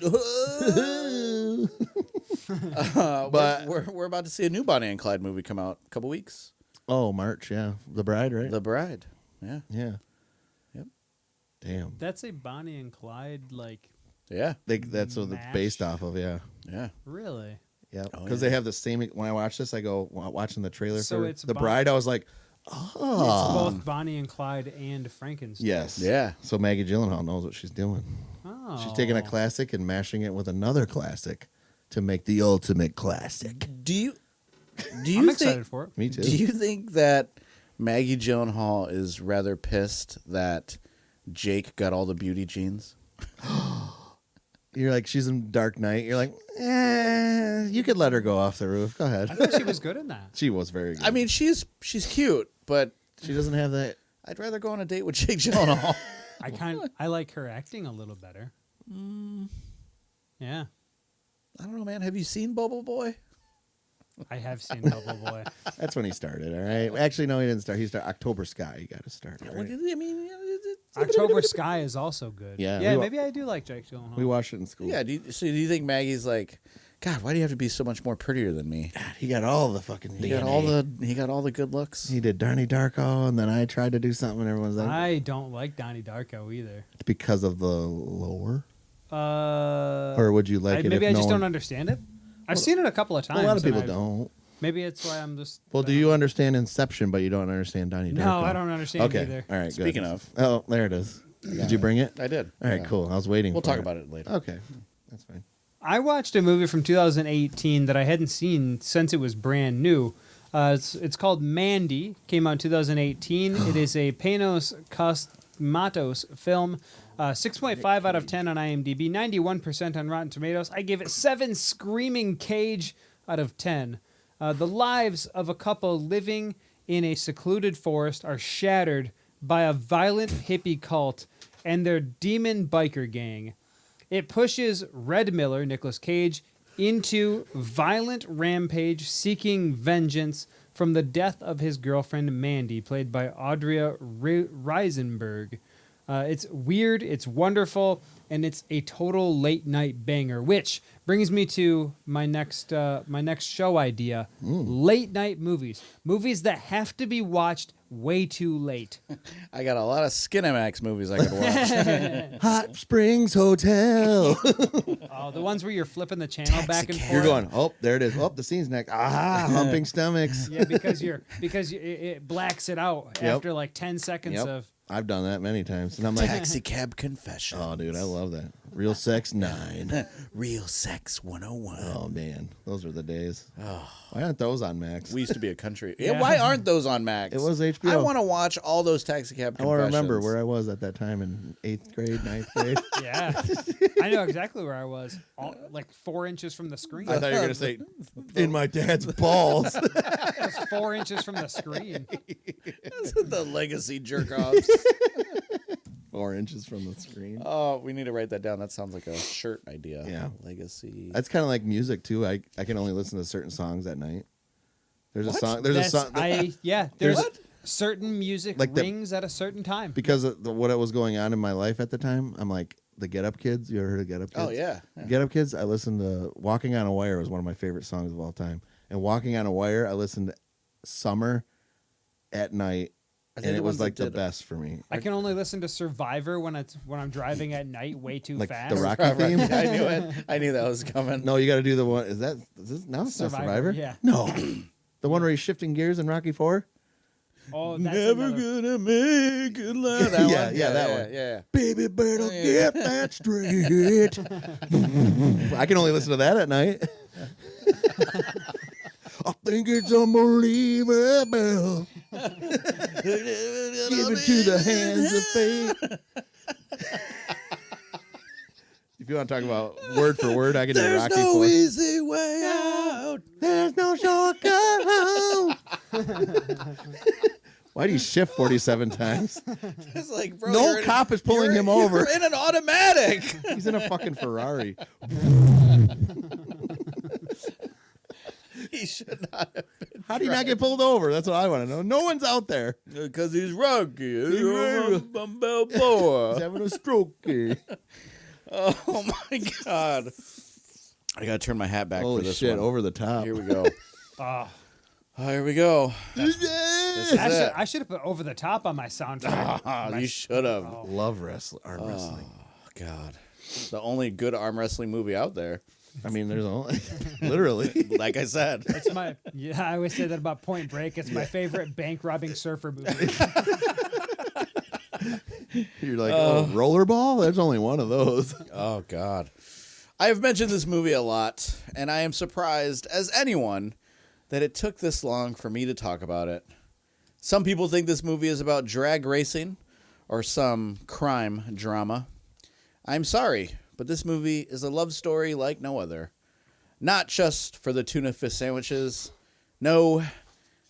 But we're about to see a new Bonnie and Clyde movie come out in a couple weeks. Oh, March, yeah. The Bride, right? The Bride. Yeah. Yeah. Yep. Damn. That's a Bonnie and Clyde, like, Yeah. That's what it's based off of, yeah. Yeah. really? Yeah. Oh, Because yeah. they have the same, when I watch this, I go, watching the trailer So for it's The Bon- Bride, I was like, It's oh. both Bonnie and Clyde and Frankenstein. Yes. Yeah. So Maggie Gyllenhaal knows what she's doing. Oh. She's taking a classic and mashing it with another classic to make the ultimate classic. Do you I'm think excited for it. Me too. Do you think that Maggie Gyllenhaal is rather pissed that Jake got all the beauty genes? You're like, she's in Dark Knight. You're like, you could let her go off the roof. Go ahead. I thought she was good in that. She was very good. I mean, she's cute, but she doesn't have that. I'd rather go on a date with Jake Gyllenhaal. I like her acting a little better. Yeah, I don't know, man. Have you seen Bubble Boy? I have seen Bubble Boy. That's when he started. All right. Actually, no, he didn't start. He started October Sky. You got to start. Right? I mean, October Sky is also good. Yeah, yeah. we wa- Maybe I do like Jake Gyllenhaal. We watched it in school. yeah. Do you think Maggie's like, God? Why do you have to be so much more prettier than me? He got all the fucking. He DNA. got all the good looks. He did Donnie Darko, and then I tried to do something, and everyone's like, I don't like Donnie Darko either. it's because of the lore, Or or would you like it? maybe if I no just one- don't understand it. I've seen it a couple of times. A lot of and people don't. Maybe it's why I'm just. Well, do you understand Inception, but you don't understand Donnie Darko? No, I don't understand Okay, either. all right. Good. Speaking of. oh, there it is. Did you bring it? I did. All right, Yeah. cool. I was waiting. We'll for talk it. about it later. Okay, that's fine. I watched a movie from 2018 that I hadn't seen since it was brand new. It's called Mandy. Came out in 2018. It is a Panos Cosmatos film. 6.5 out of 10 on IMDb. 91% on Rotten Tomatoes. I gave it 7 screaming cage out of 10. The lives of a couple living in a secluded forest are shattered by a violent hippie cult and their demon biker gang. It pushes Red Miller, Nicolas Cage, into violent rampage seeking vengeance from the death of his girlfriend Mandy, played by Audrey Reisenberg. It's weird, it's wonderful, and it's a total late night banger, which brings me to my next show idea. Late night movies that have to be watched way too late. I got a lot of Skinamax movies I could watch. Hot Springs Hotel. Oh, the ones where you're flipping the channel back and forth. You're going. Oh, there it is. Oh, the scene's next. Ah, humping stomachs. Yeah, because it blacks it out Yep. after like 10 seconds Yep. of. I've done that many times, and I'm like, Taxi Cab Confession. oh, dude, I love that. Real Sex 9. Real Sex 101. Oh man, those were the days. Why aren't those on Max? We used to be a country. Yeah. Yeah. Why aren't those on Max? It was HBO. I want to watch all those Taxi Cab I Confessions. want to remember where I was at that time in 8th grade, 9th grade. Yeah, I know exactly where I was. Like 4 inches from the screen. I thought you were gonna say, in my dad's balls. It was 4 inches from the screen. the legacy jerk-offs. 4 inches from the screen. Oh, we need to write that down. That sounds like a shirt idea. Yeah. Legacy. That's kind of like music too. I can only listen to certain songs at night. There's a What? song. There's a song. There's What? certain music Like the- rings at a certain time. Because of what was going on in my life at the time. I'm like the Get Up Kids. You ever heard of Get Up Kids? Oh, yeah. Get Up Kids. I listened to Walking on a Wire was one of my favorite songs of all time. And Walking on a Wire, I listened to Summer at night, Are and they it the was ones that like the did- best for me. I can only listen to Survivor when I'm driving at night way too Like fast. the Rocky Right, theme. I knew it. I knew that was coming. No, you got to do the one. Is this now? It's not Survivor. Yeah. No, the one where he's shifting gears in Rocky 4. Oh, that's Never another. gonna make it like that Yeah, one. yeah, that one. Yeah. Baby, better Yeah. get that straight. I can only listen to that at night. I think it's unbelievable. Give it to the hands of fate. If you want to talk about word for word, I can do There's Rocky no 4. easy way out. There's no shortcut home. Why'd he shift 47 times? It's like, bro, No you're cop is pulling him over. You're in an automatic. He's in a fucking Ferrari. He should not have been. How do you not get pulled over? That's what I want to know. No one's out there. Because he's Rocky. I'm He's Balboa. having a stroke. Oh my God. I gotta turn my hat back Holy for this shit, one. over the top. Here we go. Here we go. I should have put Over the Top on my soundtrack. You should have. Love wrestling, arm wrestling. God. The only good arm wrestling movie out there. I mean, there's only literally. Like I said. It's my I always say that about Point Break. It's my favorite bank robbing surfer movie. You're like, oh, rollerball? There's only one of those. Oh, God. I have mentioned this movie a lot, and I am surprised, as anyone, that it took this long for me to talk about it. Some people think this movie is about drag racing or some crime drama. I'm sorry, but this movie is a love story like no other. Not just for the tuna fish sandwiches. No,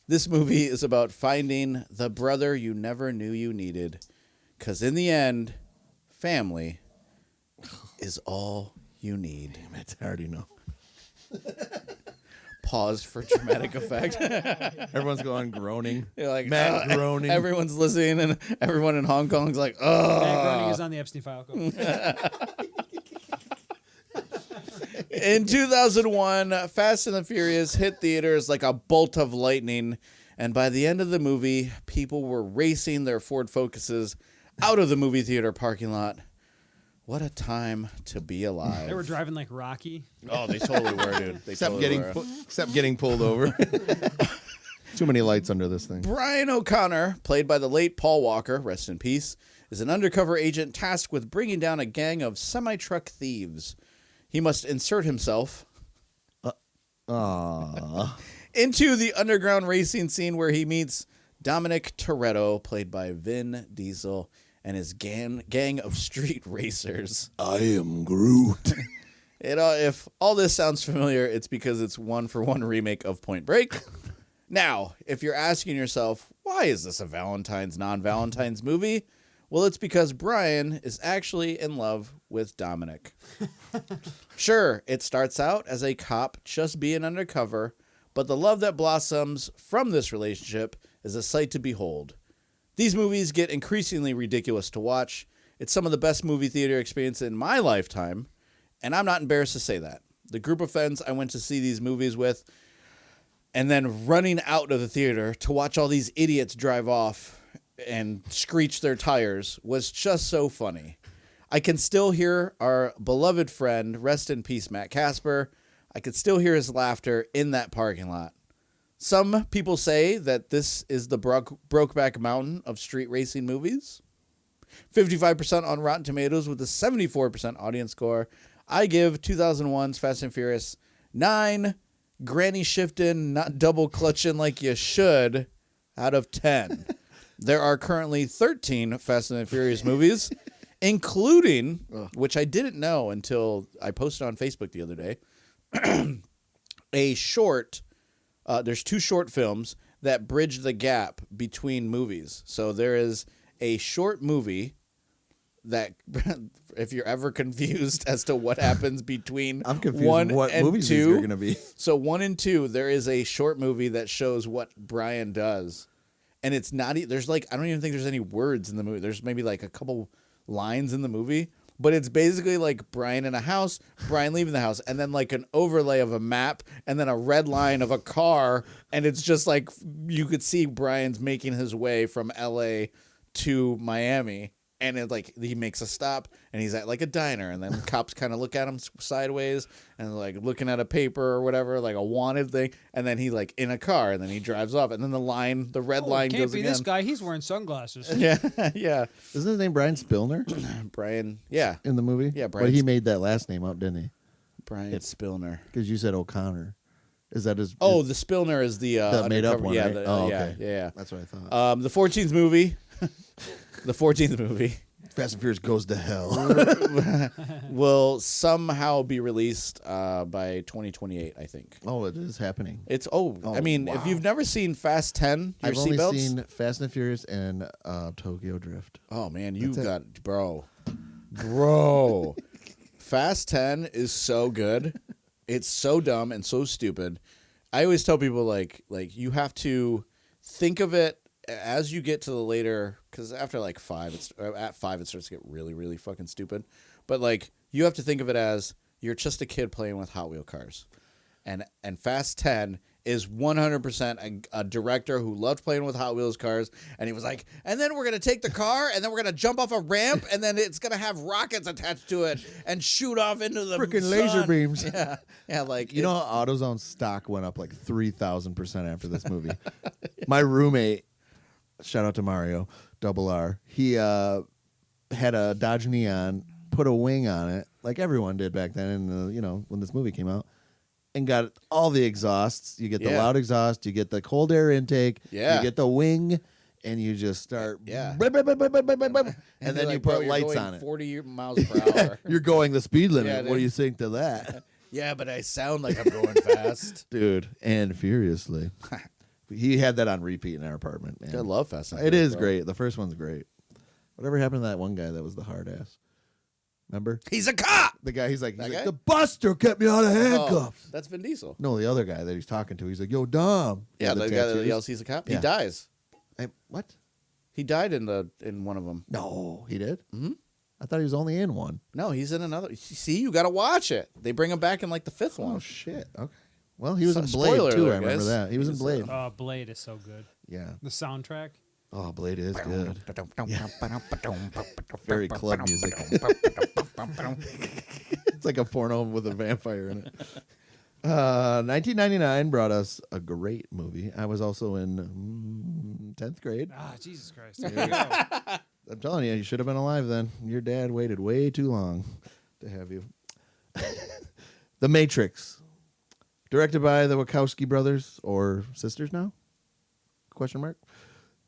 this movie is about finding the brother you never knew you needed. Because in the end, family is all you need. Damn it, I already know. Pause for dramatic effect. Everyone's going groaning. You're like, Matt groaning. Everyone's listening, and everyone in Hong Kong's like, oh. Matt Groening is on the Epstein file. Go. In 2001, Fast and the Furious hit theaters like a bolt of lightning, and by the end of the movie, people were racing their Ford Focuses out of the movie theater parking lot. What a time to be alive. They were driving like Rocky. Oh, they totally were, dude. They Except totally were. getting pulled over. Too many lights under this thing. Brian O'Connor, played by the late Paul Walker, rest in peace, is an undercover agent tasked with bringing down a gang of semi-truck thieves. He must insert himself into the underground racing scene where he meets Dominic Toretto, played by Vin Diesel, and his gang of street racers. I am Groot. If all this sounds familiar, it's because it's 1-for-1 remake of Point Break. Now, if you're asking yourself, why is this a Valentine's, non-Valentine's movie? Well, it's because Brian is actually in love with Dominic. Sure, it starts out as a cop just being undercover, but the love that blossoms from this relationship is a sight to behold. These movies get increasingly ridiculous to watch. It's some of the best movie theater experience in my lifetime, and I'm not embarrassed to say that. The group of friends I went to see these movies with, and then running out of the theater to watch all these idiots drive off and screech their tires was just so funny. I can still hear our beloved friend, rest in peace, Matt Casper. I could still hear his laughter in that parking lot. Some people say that this is the Brokeback Mountain of street racing movies. 55% on Rotten Tomatoes with a 74% audience score. I give 2001's Fast and Furious 9 granny shifting, not double clutching like you should out of 10. There are currently 13 Fast and Furious movies, including, which I didn't know until I posted on Facebook the other day, a short. There's 2 short films that bridge the gap between movies. So there is a short movie that, if you're ever confused as to what happens between I'm confused 1 what and movies 2, these are going to be. So 1 and 2, there is a short movie that shows what Brian does. And it's not, there's like, I don't even think there's any words in the movie. There's maybe like a couple lines in the movie. But it's basically like Brian in a house, Brian leaving the house, and then like an overlay of a map, and then a red line of a car, and it's just like you could see Brian's making his way from LA to Miami, and it like he makes a stop, and he's at like a diner, and then cops kind of look at him sideways, and like looking at a paper or whatever, like a wanted thing, and then he like in a car, and then he drives off, and then the red line can't goes be again. this guy. He's wearing sunglasses. Yeah, yeah. Isn't his name Brian Spillner Brian, yeah, in the movie? Yeah, Brian But he made that last name up, didn't he? Brian Spillner. Because you said O'Connor. Is that his? Oh, the Spillner is the made up undercover- one, Yeah, right? the, Oh, yeah, okay. yeah. That's what I thought. The 14th movie. The 14th movie. Fast and Furious goes to hell. will somehow be released by 2028, I think. Oh, it is happening. If wow. you've never seen Fast 10, your I've only seatbelts. seen Fast and Furious and Tokyo Drift. Oh man, bro. Fast 10 is so good. It's so dumb and so stupid. I always tell people like you have to think of it as you get to the later, because after like at 5 it starts to get really, really fucking stupid. But like you have to think of it as you're just a kid playing with Hot Wheel cars, and Fast 10 is 100% a director who loved playing with Hot Wheels cars, and he was like, and then we're gonna take the car, and then we're gonna jump off a ramp, and then it's gonna have rockets attached to it and shoot off into the Freaking sun. laser beams. Yeah, like You know how AutoZone stock went up like 3,000% after this movie? My roommate, shout out to Mario, Double R, he had a Dodge Neon, put a wing on it, like everyone did back then, when this movie came out, and got all the exhausts. You get the loud exhaust, you get the cold air intake, you get the wing, and you just start, and then you put lights on it. 40 miles per hour. You're going the speed limit. Yeah, What do you think to that? Yeah, but I sound like I'm going fast. Dude, and furiously. He had that on repeat in our apartment, man. I love Fast and It Furious, is bro. great. The first one's great. Whatever happened to that one guy that was the hard ass? Remember? He's a cop. The guy, he's like, guy? the buster kept me out of handcuffs. Oh, that's Vin Diesel. No, the other guy that he's talking to. He's like, yo, Dom. Yeah, the guy that tattoos. yells he's a cop. Yeah. He dies. What? He died in one of them. No, he did? Mhm. I thought he was only in one. No, he's in another. See, you got to watch it. They bring him back in like the 5th one. Oh, shit. Okay. Well, he was in Blade, Spoiler too. alert, I remember guys. that. He was in Blade. Blade is so good. Yeah. The soundtrack. Oh, Blade is good. Very club music. It's like a porno with a vampire in it. 1999 brought us a great movie. I was also in 10th grade. Ah, Jesus Christ. There you go. I'm telling you, you should have been alive then. Your dad waited way too long to have you. The Matrix. Directed by the Wachowski brothers, or sisters now? Question mark.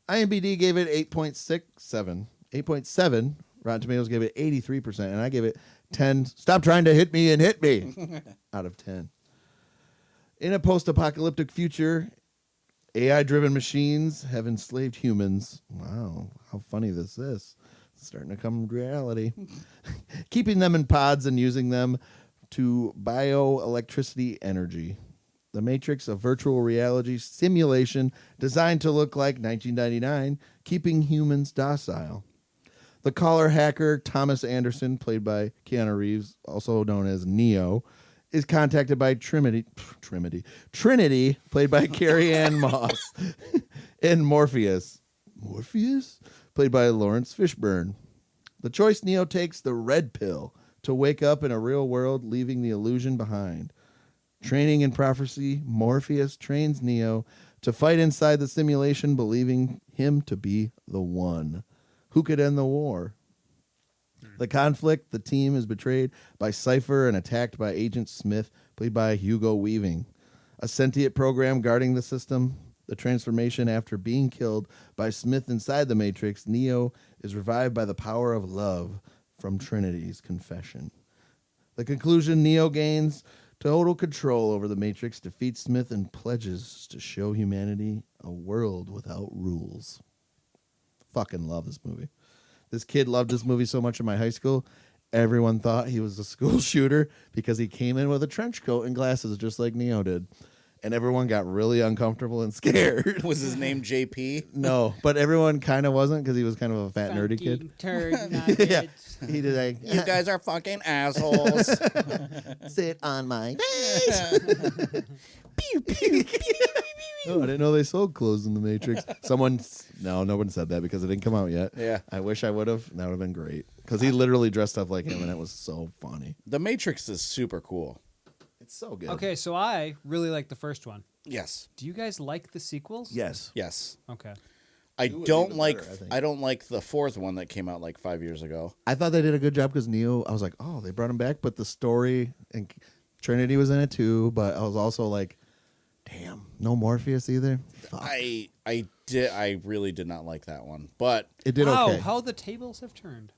IMDb gave it 8.67. 8.7. Rotten Tomatoes gave it 83%, and I gave it 10. Stop trying to hit me and hit me. Out of 10. In a post-apocalyptic future, AI-driven machines have enslaved humans. Wow, how funny this is. It's starting to come reality. Keeping them in pods and using them to bioelectricity energy. The Matrix, a virtual reality simulation designed to look like 1999, keeping humans docile. The caller hacker Thomas Anderson, played by Keanu Reeves, also known as Neo, is contacted by Trinity, played by Carrie Ann Moss, and Morpheus, played by Lawrence Fishburne. The choice Neo takes the red pill to wake up in a real world, leaving the illusion behind. Training in prophecy, Morpheus trains Neo to fight inside the simulation, believing him to be the one who could end the war. The conflict, the team is betrayed by Cypher and attacked by Agent Smith, played by Hugo Weaving. A sentient program guarding the system. The transformation after being killed by Smith inside the Matrix, Neo is revived by the power of love from Trinity's confession. The conclusion, Neo gains total control over the Matrix, defeats Smith, and pledges to show humanity a world without rules. Fucking love this movie. This kid loved this movie so much in my high school. Everyone thought he was a school shooter because he came in with a trench coat and glasses just like Neo did. And everyone got really uncomfortable and scared. Was his name JP? No, but everyone kind of wasn't because he was kind of a fat, nerdy kid. Turd, Yeah. He did like, You guys are fucking assholes. sit on my face. Pew, pew, pew. Oh, I didn't know they sold clothes in the Matrix. No one said that because it didn't come out yet. Yeah. I wish I would have. That would have been great. Because he literally dressed up like him, and it was so funny. The Matrix is super cool. It's so good. Okay, so I really like the first one. Yes. Do you guys like the sequels? Yes. Yes. Okay. I Two is don't even like. better, I think. I don't like the 4th one that came out like 5 years ago. I thought they did a good job because Neo, I was like, oh, they brought him back. But the story, and Trinity was in it too. But I was also like, damn, no Morpheus either. Fuck. I really did not like that one. But It did Wow, okay. how the tables have turned.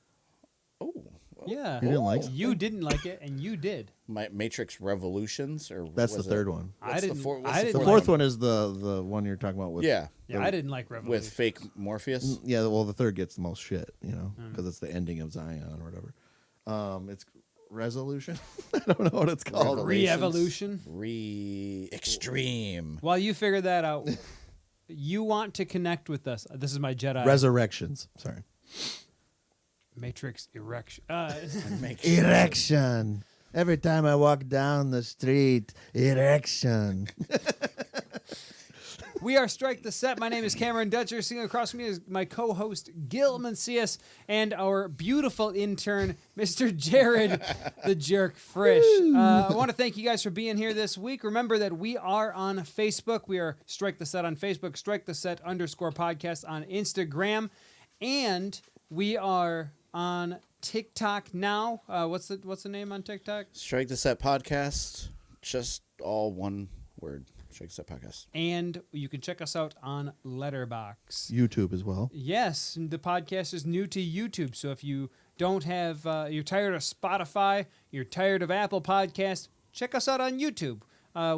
Yeah. You didn't like it? You didn't like it, and you did. Matrix Revolutions, or That's the was third it? one. What's the four- what's I the didn't The fourth fourth one is the one you're talking about with. Yeah, Yeah, I didn't like Revolution. with fake Morpheus. Yeah, well, the third gets the most shit, because it's the ending of Zion or whatever. It's Resolution. I don't know what it's called. Re-evolution. Extreme. While you figure that out, you want to connect with us. This is my Jedi. Resurrections. Sorry. Matrix Erection. Erection. Every time I walk down the street, erection. We are Strike the Set. My name is Cameron Dutcher. Sitting across from me is my co-host, Gil Macias, and our beautiful intern, Mr. Jared the Jerk Frisch. I want to thank you guys for being here this week. Remember that we are on Facebook. We are Strike the Set on Facebook, Strike the Set _podcast on Instagram, and we are on TikTok now. What's the name on TikTok? Strike the Set podcast. Just all one word. Strike the Set podcast. And you can check us out on Letterboxd. YouTube as well. Yes, the podcast is new to YouTube. So if you don't have, you're tired of Spotify, you're tired of Apple Podcasts, check us out on YouTube.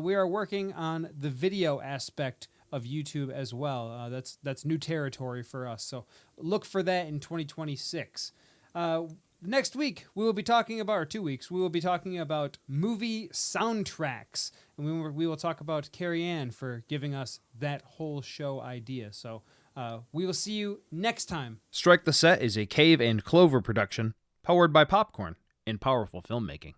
We are working on the video aspect of YouTube as well. That's new territory for us. So look for that in 2026. Next week, we will be talking about, or 2 weeks, we will be talking about movie soundtracks. And we will talk about Carrie Ann for giving us that whole show idea. So we will see you next time. Strike the Set is a Cave and Clover production, powered by Popcorn in powerful filmmaking.